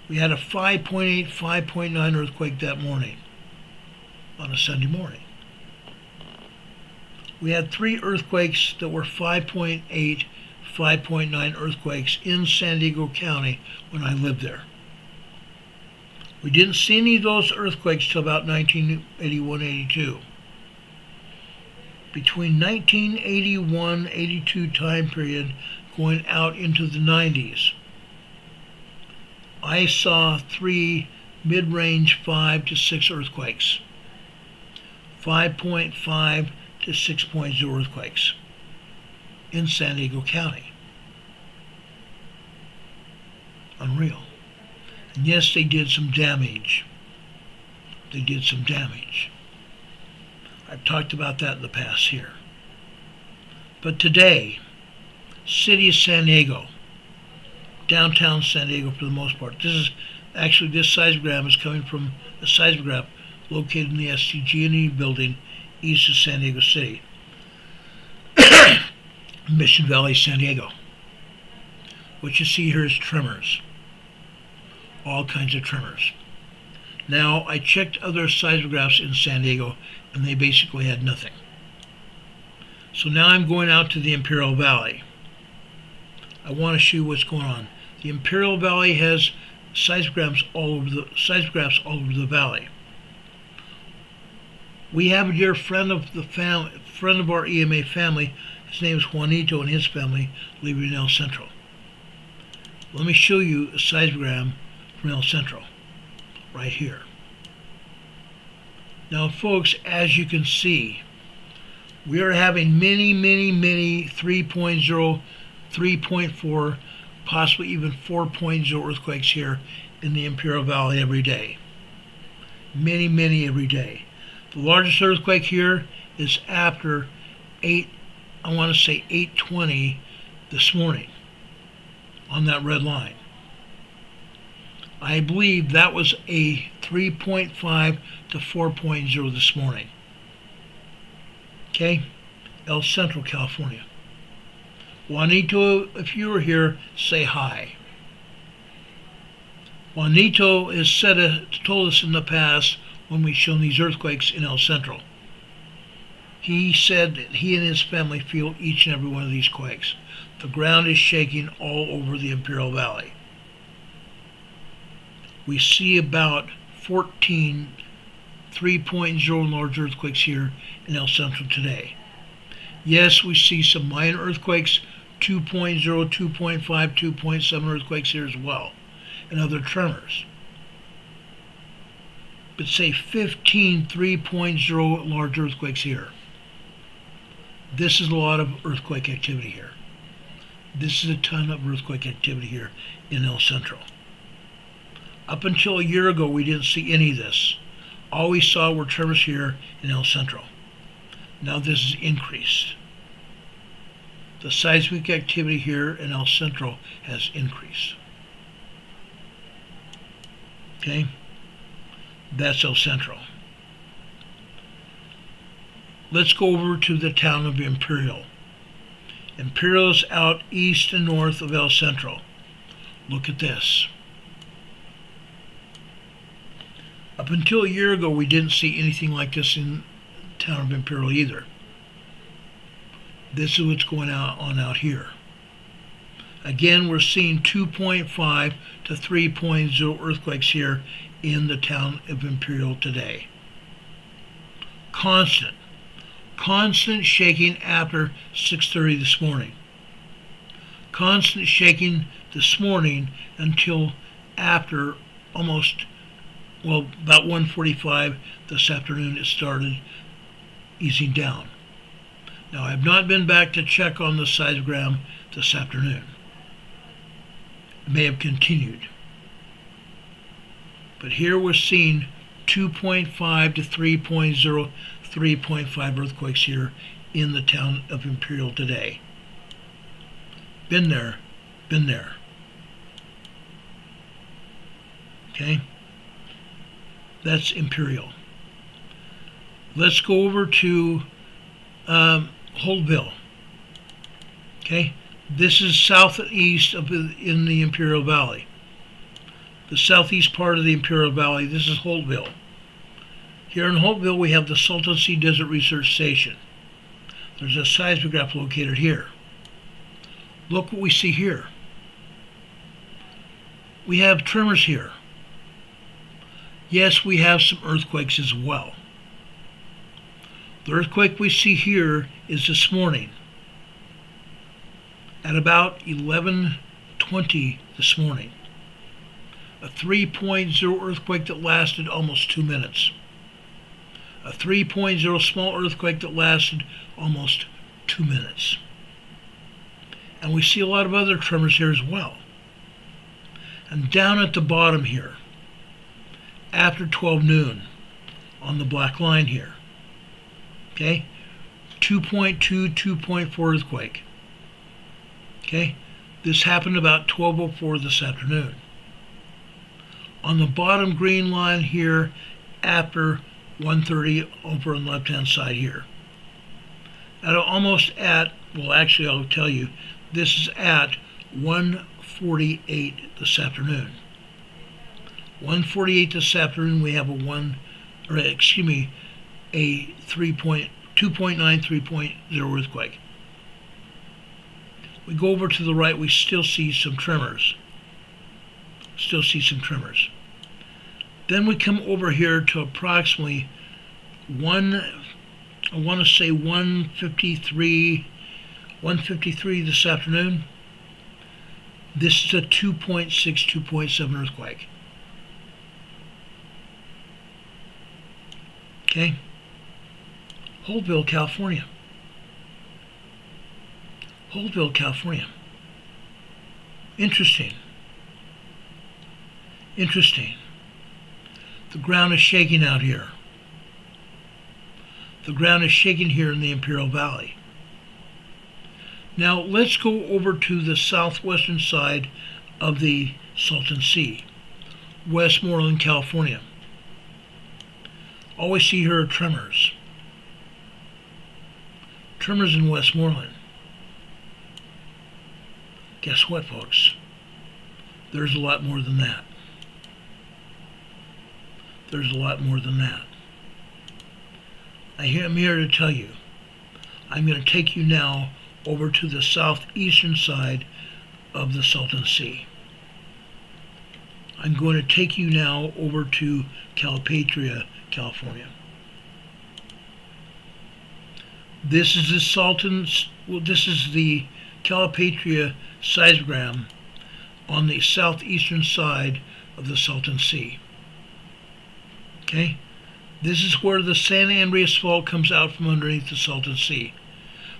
We had a 5.8, 5.9 earthquake that morning, on a Sunday morning. We had 3 earthquakes that were 5.8, 5.9 earthquakes in San Diego County when I lived there. We didn't see any of those earthquakes till about 1981-82. Between 1981-82 time period going out into the 90s, I saw 3 mid-range 5 to 6 earthquakes, 5.5 to 6.0 earthquakes in San Diego County. Unreal. And yes, they did some damage. They did some damage. I've talked about that in the past here. But today, city of San Diego, downtown San Diego for the most part. This seismogram is coming from a seismograph located in the SCG&E building east of San Diego City, Mission Valley, San Diego. What you see here is tremors, all kinds of tremors. Now, I checked other seismographs in San Diego, and they basically had nothing. So now I'm going out to the Imperial Valley. I want to show you what's going on. The Imperial Valley has seismographs all over the valley. We have a dear friend of our EMA family. His name is Juanito, and his family live in El Centro. Let me show you a seismogram from El Centro, right here. Now, folks, as you can see, we are having many 3.0, 3.4, possibly even 4.0 earthquakes here in the Imperial Valley every day. Many every day. The largest earthquake here is after 8:20 this morning on that red line. I believe that was a 3.5 to 4.0 this morning. Okay? El Centro, California. Juanito, if you were here, say hi. Juanito has told us in the past when we've shown these earthquakes in El Centro. He said that he and his family feel each and every one of these quakes. The ground is shaking all over the Imperial Valley. We see about 14 3.0 and large earthquakes here in El Centro today. Yes, we see some minor earthquakes, 2.0, 2.5, 2.7 earthquakes here as well, and other tremors. But say 15 3.0 large earthquakes here. This is a lot of earthquake activity here. This is a ton of earthquake activity here in El Centro. Up until a year ago, we didn't see any of this. All we saw were tremors here in El Centro. Now this is increased. The seismic activity here in El Centro has increased. Okay? That's El Centro. Let's go over to the town of Imperial. Imperial is out east and north of El Centro. Look at this. Up until a year ago, we didn't see anything like this in the town of Imperial either. This is what's going on out here. Again, we're seeing 2.5 to 3.0 earthquakes here in the town of Imperial today. Constant shaking after 6:30 this morning. Constant shaking this morning until after about 1:45 this afternoon it started easing down. Now, I have not been back to check on the seismogram this afternoon. It may have continued. But here we're seeing 2.5 to 3.0, 3.5 earthquakes here in the town of Imperial today. Been there. Okay? That's Imperial. Let's go over to Holtville. Okay? This is southeast in the Imperial Valley. The southeast part of the Imperial Valley. This is Holtville. Here in Holtville, we have the Salton Sea Desert Research Station. There's a seismograph located here. Look what we see here. We have tremors here. Yes, we have some earthquakes as well. The earthquake we see here is this morning at about 11:20 this morning. A 3.0 earthquake that lasted almost 2 minutes. A 3.0 small earthquake that lasted almost 2 minutes. And we see a lot of other tremors here as well. And down at the bottom here, after 12 noon, on the black line here, okay, 2.2, 2.4 earthquake. Okay, this happened about 12:04 this afternoon. On the bottom green line here, after 1:30 over on the left-hand side here. Actually I'll tell you, this is at 1:48 this afternoon. 1:48 this afternoon, we have a 2.9, 3.0 earthquake. We go over to the right, we still see some tremors. Then we come over here to approximately 1:53 this afternoon. This is a 2.6, 2.7 earthquake. Okay? Holtville, California. Interesting. The ground is shaking out here. The ground is shaking here in the Imperial Valley. Now let's go over to the southwestern side of the Salton Sea, Westmoreland, California. All we see here are tremors. Tremors in Westmoreland. Guess what, folks? There's a lot more than that. I'm here to tell you. I'm going to take you now over to the southeastern side of the Salton Sea. I'm going to take you now over to Calipatria, California. This is the Calipatria seismogram on the southeastern side of the Salton Sea. Okay? This is where the San Andreas Fault comes out from underneath the Salton Sea.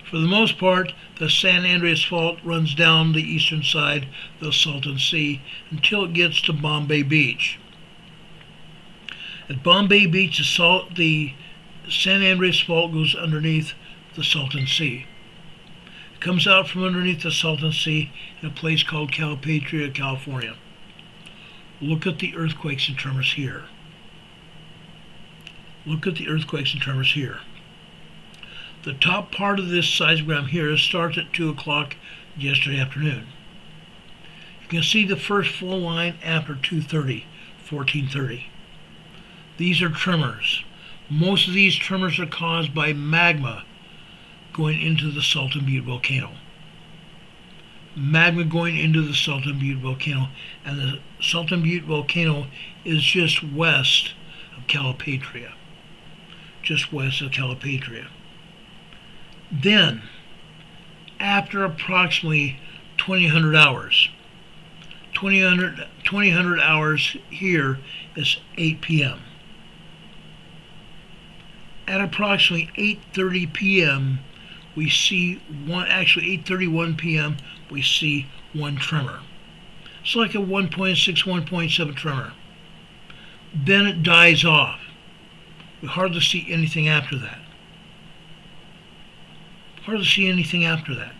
For the most part, the San Andreas Fault runs down the eastern side of the Salton Sea until it gets to Bombay Beach. At Bombay Beach, the San Andreas Fault goes underneath the Salton Sea. It comes out from underneath the Salton Sea in a place called Calipatria, California. Look at the earthquakes and tremors here. The top part of this seismogram here starts at 2 o'clock yesterday afternoon. You can see the first full line after 2:30, 14:30. These are tremors. Most of these tremors are caused by magma going into the Salton Butte volcano. magma going into the Salton Butte volcano, and the Salton Butte volcano is just west of Calipatria. Just west of Calipatria. Then, after approximately 2000 hours, 2000 hours here is 8 p.m. At approximately 8:30 p.m., we see actually 8:31 p.m., we see one tremor. It's like a 1.6, 1.7 tremor. Then it dies off. We hardly see anything after that. Hardly see anything after that.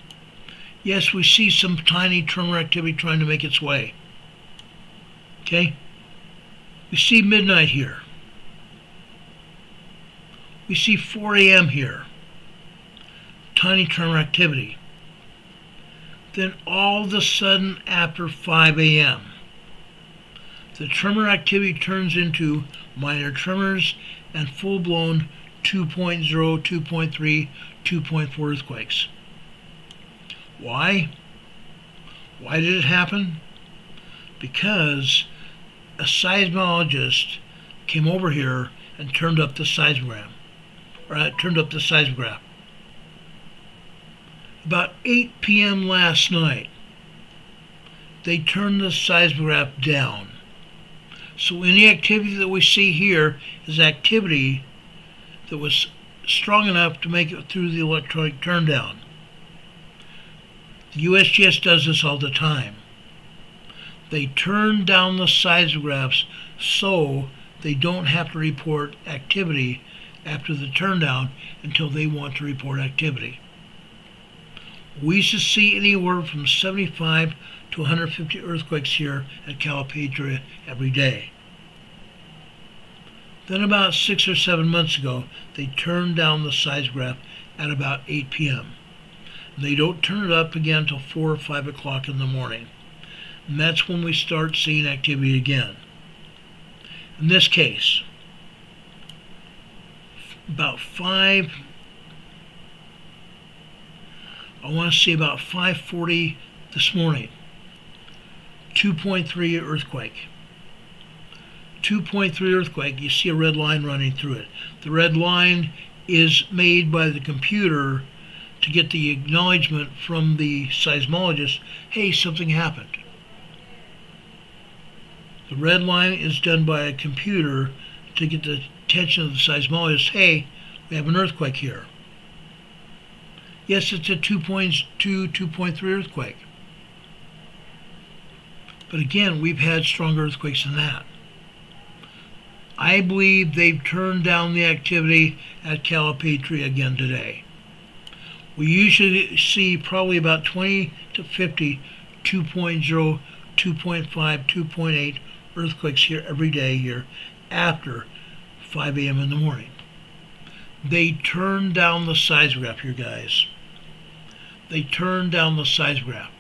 Yes, we see some tiny tremor activity trying to make its way. Okay? We see midnight here. We see 4 a.m. here. Tiny tremor activity. Then all of a sudden after 5 a.m., the tremor activity turns into minor tremors and full-blown 2.0, 2.3, 2.4 earthquakes. Why? Why did it happen? Because a seismologist came over here and turned up the seismogram. Turned up the seismograph. About 8 p.m. last night, they turned the seismograph down. So any activity that we see here is activity that was strong enough to make it through the electronic turndown. The USGS does this all the time. They turn down the seismographs so they don't have to report activity after the turndown until they want to report activity. We used to see anywhere from 75 to 150 earthquakes here at Calipatria every day. Then about 6 or 7 months ago, they turned down the seismograph at about 8 p.m. They don't turn it up again until 4 or 5 o'clock in the morning. And that's when we start seeing activity again. In this case, about 5:40 this morning, 2.3 earthquake. 2.3 earthquake, you see a red line running through it. The red line is made by the computer to get the acknowledgement from the seismologist, hey, something happened. The red line is done by a computer to get the attention of the seismologist, hey, we have an earthquake here. Yes, it's a 2.2, 2.3 earthquake. But again, we've had stronger earthquakes than that. I believe they've turned down the activity at Calipatria again today. We usually see probably about 20 to 50 2.0, 2.5, 2.8 earthquakes here every day here after 5 a.m. in the morning. They turned down the seismograph here, guys. They turned down the seismograph.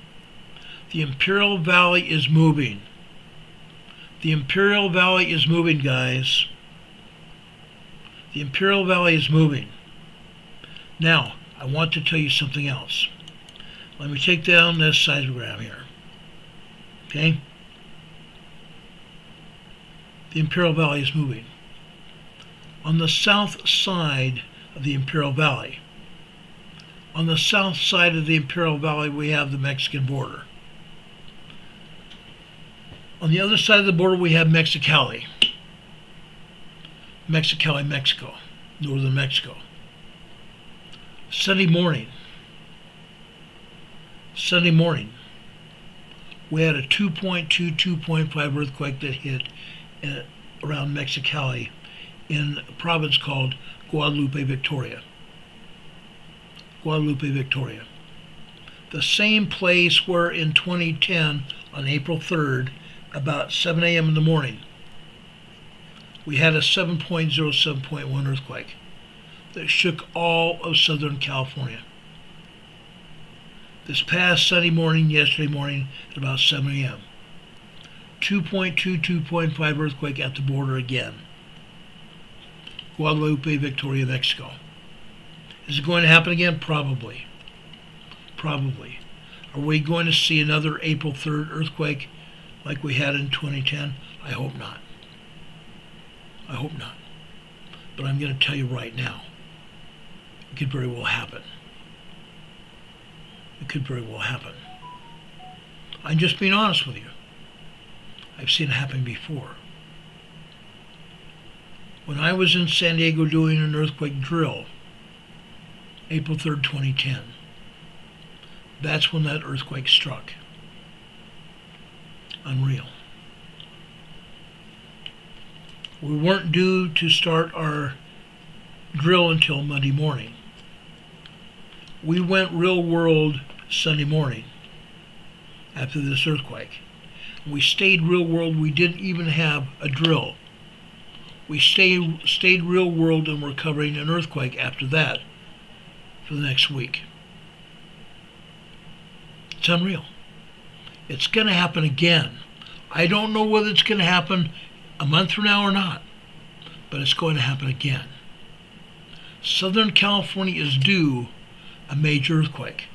The Imperial Valley is moving. The Imperial Valley is moving, guys. The Imperial Valley is moving. Now, I want to tell you something else. Let me take down this seismogram here. Okay? The Imperial Valley is moving. On the south side of the Imperial Valley, on the south side of the Imperial Valley, we have the Mexican border. On the other side of the border, we have Mexicali. Mexicali, Mexico. Northern Mexico. Sunday morning, we had a 2.2, 2.5 earthquake that hit around Mexicali in a province called Guadalupe, Victoria. Guadalupe, Victoria. The same place where in 2010, on April 3rd, about 7 a.m. in the morning, we had a 7.0, 7.1 earthquake that shook all of Southern California. This past Sunday morning, yesterday morning, at about 7 a.m. 2.2, 2.5 earthquake at the border again. Guadalupe, Victoria, Mexico. Is it going to happen again? Probably. Probably. Are we going to see another April 3rd earthquake like we had in 2010? I hope not. I hope not. But I'm going to tell you right now, it could very well happen. It could very well happen. I'm just being honest with you. I've seen it happen before. When I was in San Diego doing an earthquake drill, April 3rd, 2010, that's when that earthquake struck. Unreal. We weren't due to start our drill until Monday morning. We went real world Sunday morning after this earthquake. We stayed real world. We didn't even have a drill. We stayed real world and we're covering an earthquake after that for the next week. It's unreal. It's going to happen again. I don't know whether it's going to happen a month from now or not, but it's going to happen again. Southern California is due a major earthquake.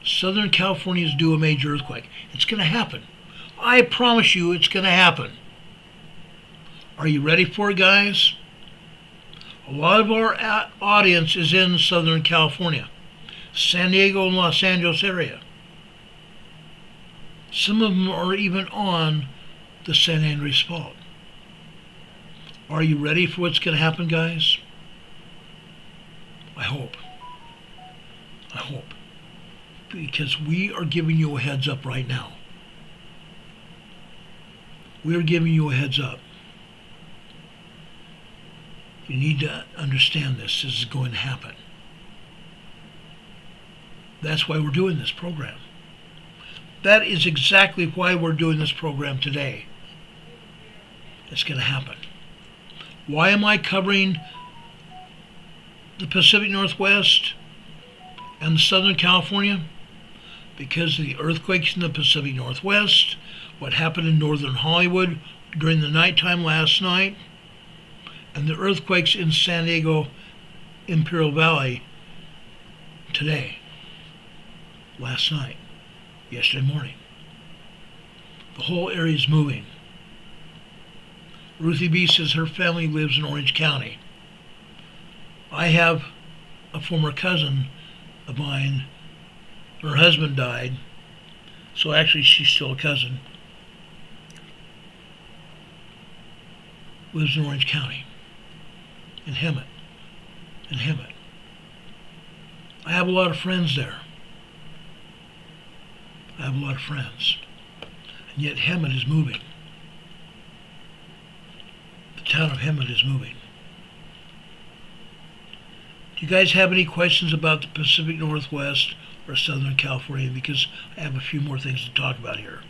Southern California is due a major earthquake. It's going to happen. I promise you it's going to happen. Are you ready for it, guys? A lot of our audience is in Southern California, San Diego and Los Angeles area. Some of them are even on the San Andreas Fault. Are you ready for what's going to happen, guys? I hope. I hope. Because we are giving you a heads up right now. We are giving you a heads up. You need to understand this. This is going to happen. That's why we're doing this program. That is exactly why we're doing this program today. It's going to happen. Why am I covering the Pacific Northwest and Southern California? Because of the earthquakes in the Pacific Northwest, what happened in Northern Hollywood during the nighttime last night, and the earthquakes in San Diego, Imperial Valley today, last night, yesterday morning. The whole area is moving. Ruthie B says her family lives in Orange County. I have a former cousin of mine. Her husband died, so actually she's still a cousin. Lives in Orange County. In Hemet. I have a lot of friends there. I have a lot of friends. And yet Hemet is moving. The town of Hemet is moving. Do you guys have any questions about the Pacific Northwest or Southern California? Because I have a few more things to talk about here.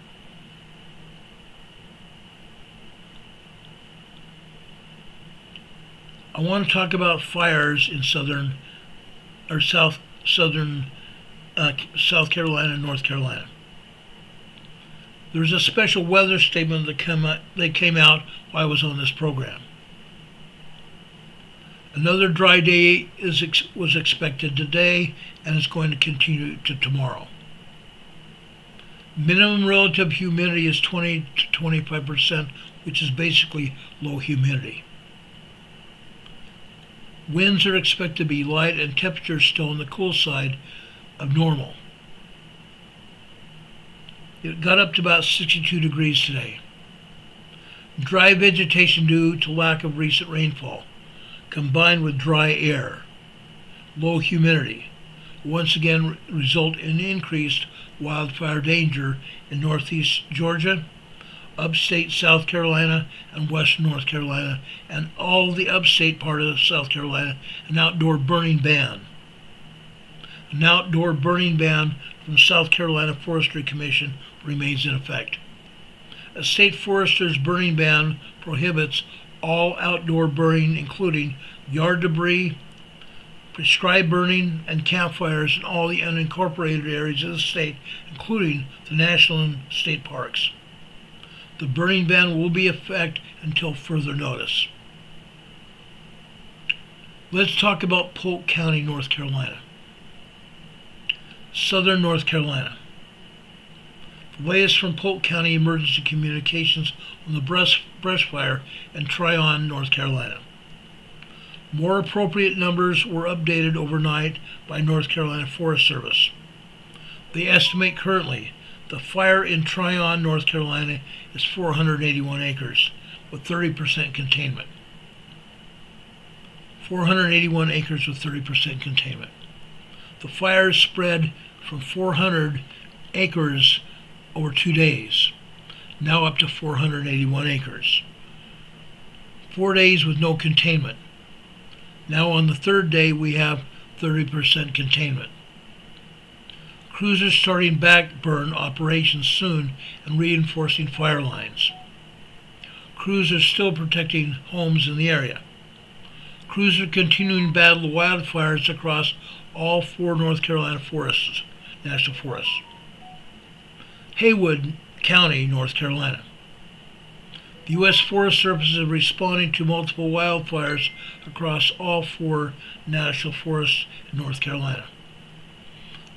I want to talk about fires in South Carolina and North Carolina. There's a special weather statement that came out while I was on this program. Another dry day was expected today, and it's going to continue to tomorrow. Minimum relative humidity is 20 to 25%, which is basically low humidity. Winds are expected to be light and temperatures still on the cool side of normal. It got up to about 62 degrees today. Dry vegetation due to lack of recent rainfall, combined with dry air, low humidity, once again result in increased wildfire danger in northeast Georgia, upstate South Carolina, and western North Carolina, and all the upstate part of South Carolina. An outdoor burning ban. An outdoor burning ban from South Carolina Forestry Commission remains in effect. A state forester's burning ban prohibits all outdoor burning, including yard debris, prescribed burning, and campfires in all the unincorporated areas of the state, including the national and state parks. The burning ban will be in effect until further notice. Let's talk about Polk County, North Carolina. Southern North Carolina. The latest from Polk County Emergency Communications on the brush fire in Tryon, North Carolina. More appropriate numbers were updated overnight by North Carolina Forest Service. They estimate currently the fire in Tryon, North Carolina is 481 acres with 30% containment. 481 acres with 30% containment. The fire spread from 400 acres over 2 days, now up to 481 acres. 4 days with no containment. Now on the third day we have 30% containment. Crews are starting back burn operations soon and reinforcing fire lines. Crews are still protecting homes in the area. Crews are continuing to battle wildfires across all 4 North Carolina forests, national forests. Haywood County, North Carolina. The U.S. Forest Service is responding to multiple wildfires across all 4 national forests in North Carolina.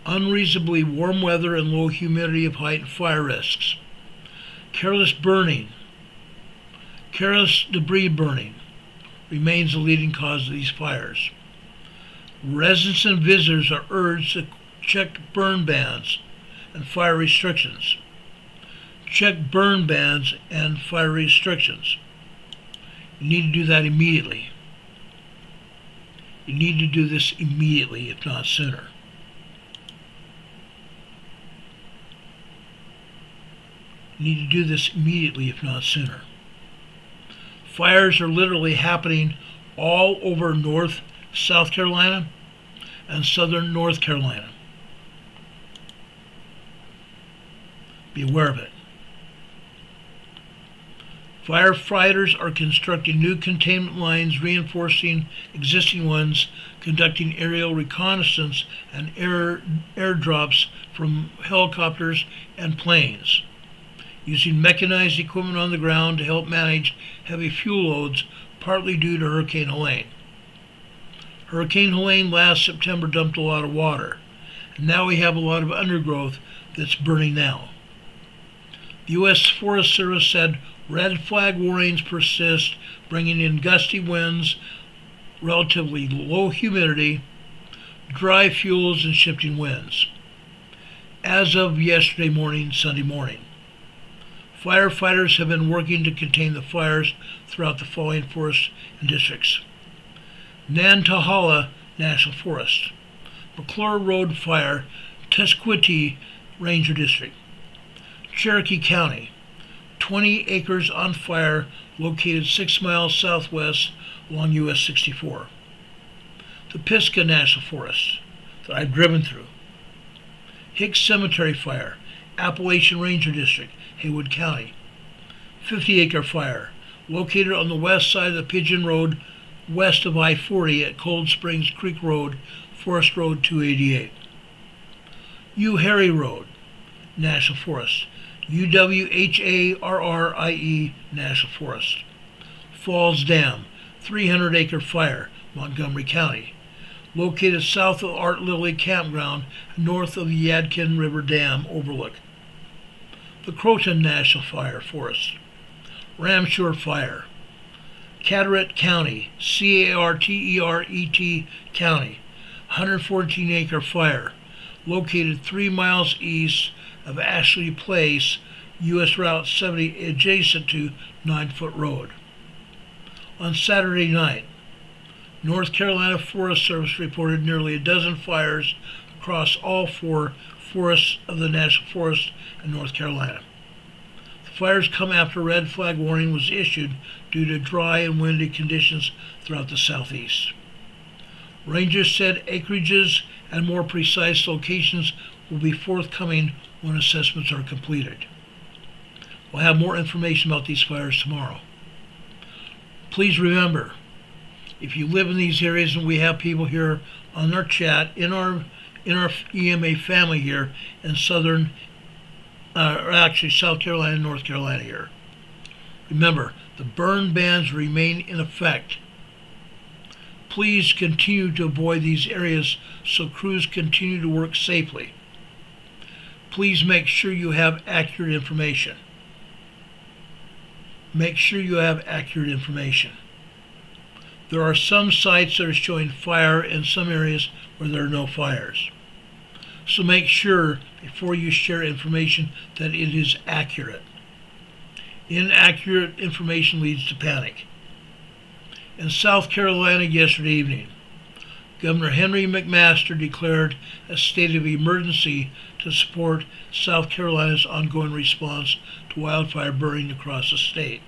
Unreasonably warm weather and low humidity have heightened fire risks. Careless debris burning remains the leading cause of these fires. Residents and visitors are urged to check burn bans and fire restrictions. Check burn bans and fire restrictions. You need to do that immediately. You need to do this immediately, if not sooner. You need to do this immediately, if not sooner. Fires are literally happening all over South Carolina and southern North Carolina. Be aware of it. Firefighters are constructing new containment lines, reinforcing existing ones, conducting aerial reconnaissance and airdrops from helicopters and planes, using mechanized equipment on the ground to help manage heavy fuel loads, partly due to Hurricane Helene. Hurricane Helene last September dumped a lot of water, and now we have a lot of undergrowth that's burning now. The U.S. Forest Service said red flag warnings persist, bringing in gusty winds, relatively low humidity, dry fuels, and shifting winds. As of yesterday morning, Sunday morning, firefighters have been working to contain the fires throughout the following forests and districts: Nantahala National Forest, McClure Road Fire, Tusquety Ranger District, Cherokee County, 20 acres on fire located 6 miles southwest along US 64. The Pisgah National Forest that I've driven through. Hicks Cemetery Fire, Appalachian Ranger District, Haywood County. 50-acre fire located on the west side of the Pigeon Road west of I-40 at Cold Springs Creek Road, Forest Road 288. Harry Road National Forest, UWHARRIE National Forest. Falls Dam, 300-acre fire, Montgomery County, located south of Art Lily Campground, north of the Yadkin River Dam overlook. The Croton National Forest, Ramshore Fire, Carteret County, CARTERET County, 114-acre fire, located 3 miles east of Ashley Place, U.S. Route 70, adjacent to 9-Foot Road. On Saturday night, North Carolina Forest Service reported nearly a dozen fires across all 4 forests of the National Forest in North Carolina. The fires come after a red flag warning was issued due to dry and windy conditions throughout the southeast. Rangers said acreages and more precise locations will be forthcoming when assessments are completed. We'll have more information about these fires tomorrow. Please remember, if you live in these areas, and we have people here on our chat, in our EMA family here in South Carolina and North Carolina here. Remember, the burn bans remain in effect. Please continue to avoid these areas so crews continue to work safely. please make sure you have accurate information. Make sure you have accurate information. There are some sites that are showing fire in some areas where there are no fires. So make sure before you share information that it is accurate. Inaccurate information leads to panic. In South Carolina yesterday evening, Governor Henry McMaster declared a state of emergency to support South Carolina's ongoing response to wildfire burning across the state.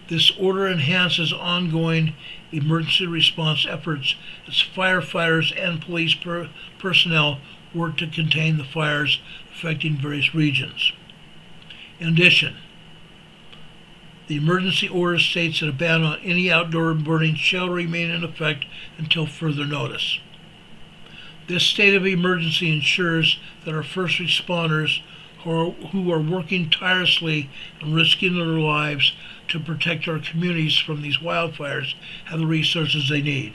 This order enhances ongoing emergency response efforts as firefighters and police personnel work to contain the fires affecting various regions. In addition, the emergency order states that a ban on any outdoor burning shall remain in effect until further notice. This state of emergency ensures that our first responders who are working tirelessly and risking their lives to protect our communities from these wildfires have the resources they need.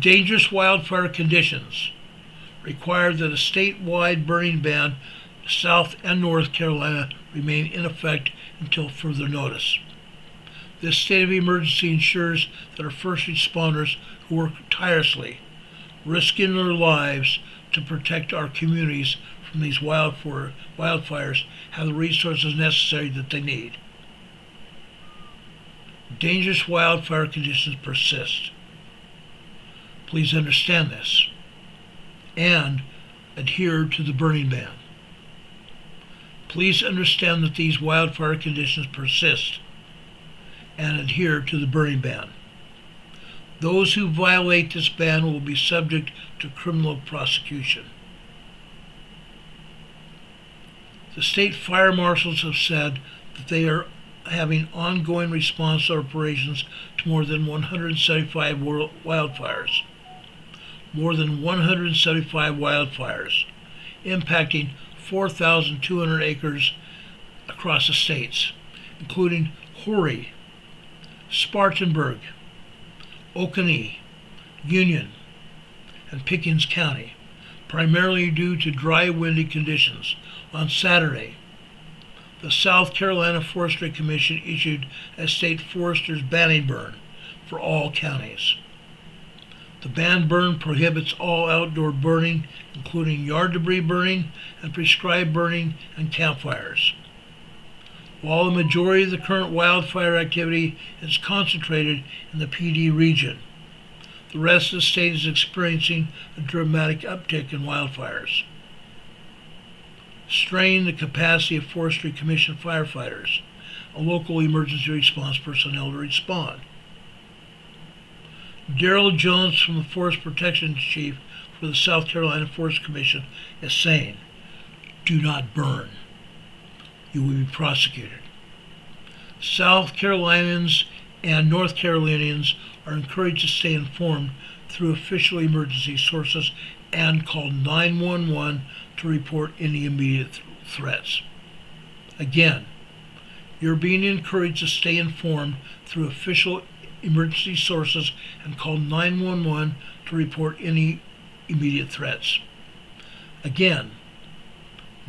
Dangerous wildfire conditions require that a statewide burning ban in South and North Carolina remain in effect until further notice. This state of emergency ensures that our first responders who work tirelessly, risking their lives to protect our communities from these wildfires have the resources necessary that they need. Dangerous wildfire conditions persist. Please understand this and adhere to the burning ban. Please understand that these wildfire conditions persist and adhere to the burning ban. Those who violate this ban will be subject to criminal prosecution. The state fire marshals have said that they are having ongoing response operations to more than 175 wildfires. More than 175 wildfires, impacting 4,200 acres across the states, including Horry, Spartanburg, Oconee, Union, and Pickens County, primarily due to dry, windy conditions. On Saturday, the South Carolina Forestry Commission issued a state forester's banning burn for all counties. The banned burn prohibits all outdoor burning, including yard debris burning and prescribed burning and campfires. While the majority of the current wildfire activity is concentrated in the PD region, the rest of the state is experiencing a dramatic uptick in wildfires, straining the capacity of Forestry Commission firefighters and local emergency response personnel to respond. Darrell Jones from the Forest Protection Chief for the South Carolina Forest Commission is saying, "Do not burn. You will be prosecuted." South Carolinians and North Carolinians are encouraged to stay informed through official emergency sources and call 911 to report any immediate threats. Again, you're being encouraged to stay informed through official emergency sources and call 911 to report any immediate threats. Again,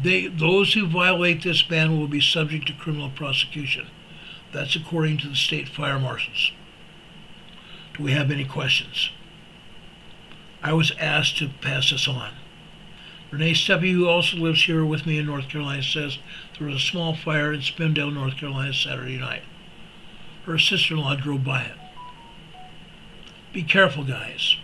those who violate this ban will be subject to criminal prosecution. That's according to the state fire marshals. Do we have any questions? I was asked to pass this on. Renee Steppe, who also lives here with me in North Carolina, says there was a small fire in Spindale, North Carolina Saturday night. Her sister-in-law drove by it. Be careful, guys.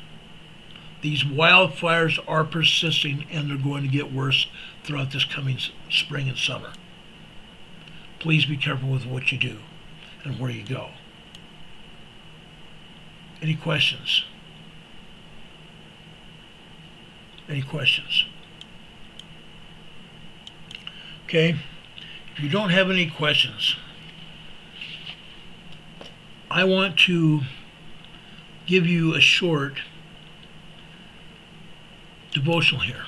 These wildfires are persisting and they're going to get worse throughout this coming spring and summer. Please be careful with what you do and where you go. Any questions? Any questions? Okay, if you don't have any questions, I want to give you a short devotional here.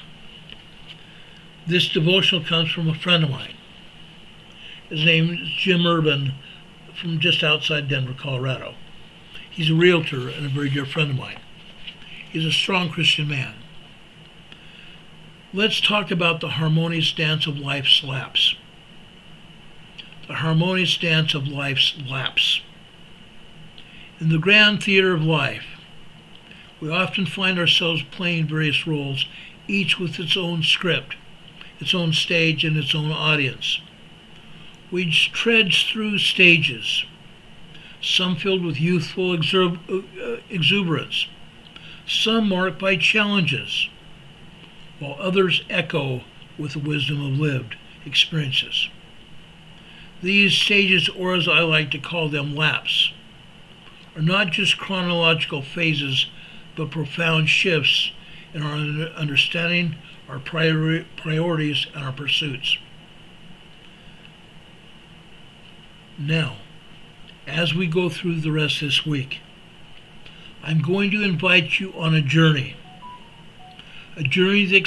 This devotional comes from a friend of mine. His name is Jim Urban from just outside Denver, Colorado. He's a realtor and a very dear friend of mine. He's a strong Christian man. Let's talk about the harmonious dance of life's lapse. The harmonious dance of life's lapse. In the grand theater of life, we often find ourselves playing various roles, each with its own script, its own stage, and its own audience. We trudge through stages, some filled with youthful exuberance, some marked by challenges, while others echo with the wisdom of lived experiences. These stages, or as I like to call them, laps, are not just chronological phases, but profound shifts in our understanding, our priorities, and our pursuits. Now, as we go through the rest of this week, I'm going to invite you on a journey that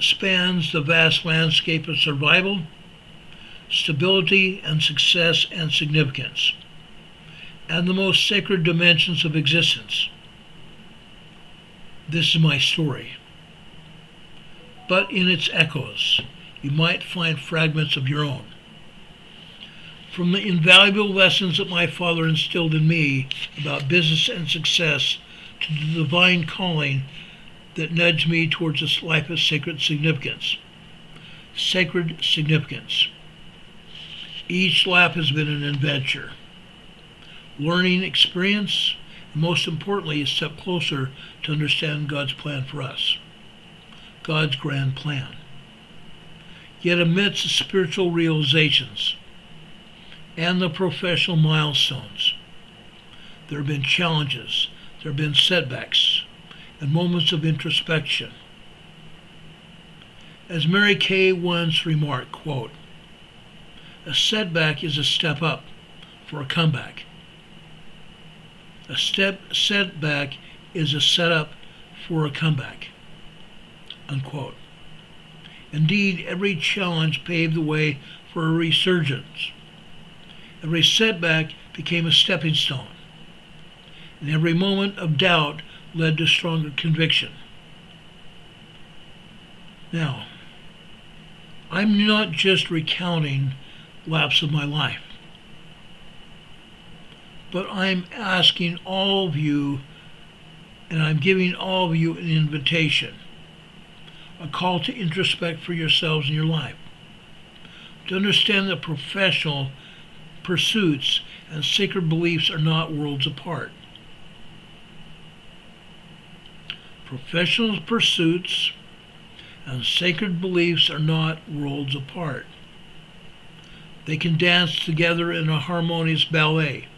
spans the vast landscape of survival, stability, and success and significance, and the most sacred dimensions of existence. This is my story. But in its echoes, you might find fragments of your own. From the invaluable lessons that my father instilled in me about business and success to the divine calling that nudged me towards this life of sacred significance. Sacred significance. Each lap has been an adventure, learning experience, and most importantly, a step closer to understand God's plan for us. God's grand plan. Yet amidst the spiritual realizations and the professional milestones, there have been challenges, there have been setbacks, and moments of introspection. As Mary Kay once remarked, quote, "A setback is a step up for a comeback. A setback is a setup for a comeback," unquote. Indeed, every challenge paved the way for a resurgence. Every setback became a stepping stone, and every moment of doubt led to stronger conviction. Now, I'm not just recounting laps of my life, but I'm asking all of you, and I'm giving all of you an invitation, a call to introspect for yourselves in your life, to understand that professional pursuits and sacred beliefs are not worlds apart. Professional pursuits and sacred beliefs are not worlds apart. They can dance together in a harmonious ballet,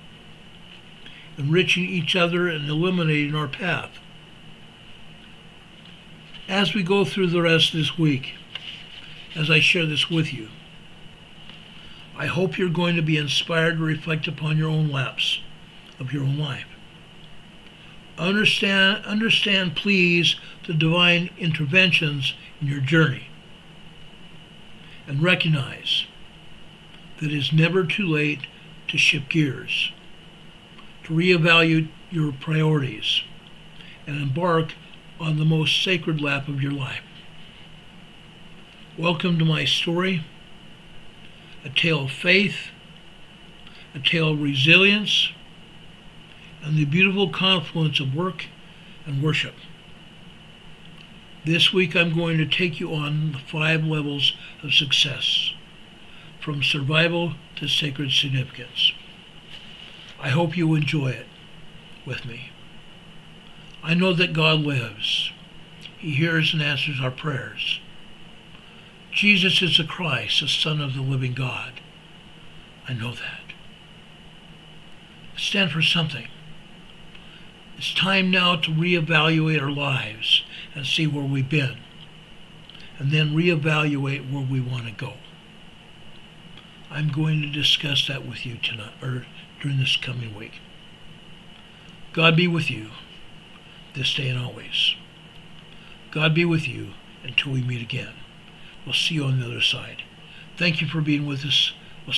enriching each other and illuminating our path. As we go through the rest of this week, as I share this with you, I hope you're going to be inspired to reflect upon your own laps of your own life. Understand, please, the divine interventions in your journey, and recognize that it is never too late to shift gears, to reevaluate your priorities, and embark on the most sacred lap of your life. Welcome to my story, a tale of faith, a tale of resilience, and the beautiful confluence of work and worship. This week I'm going to take you on the 5 levels of success, from survival to sacred significance. I hope you enjoy it with me. I know that God lives. He hears and answers our prayers. Jesus is the Christ, the Son of the living God. I know that. Stand for something. It's time now to reevaluate our lives and see where we've been, and then reevaluate where we want to go. I'm going to discuss that with you tonight, or during this coming week. God be with you this day and always. God be with you until we meet again. We'll see you on the other side. Thank you for being with us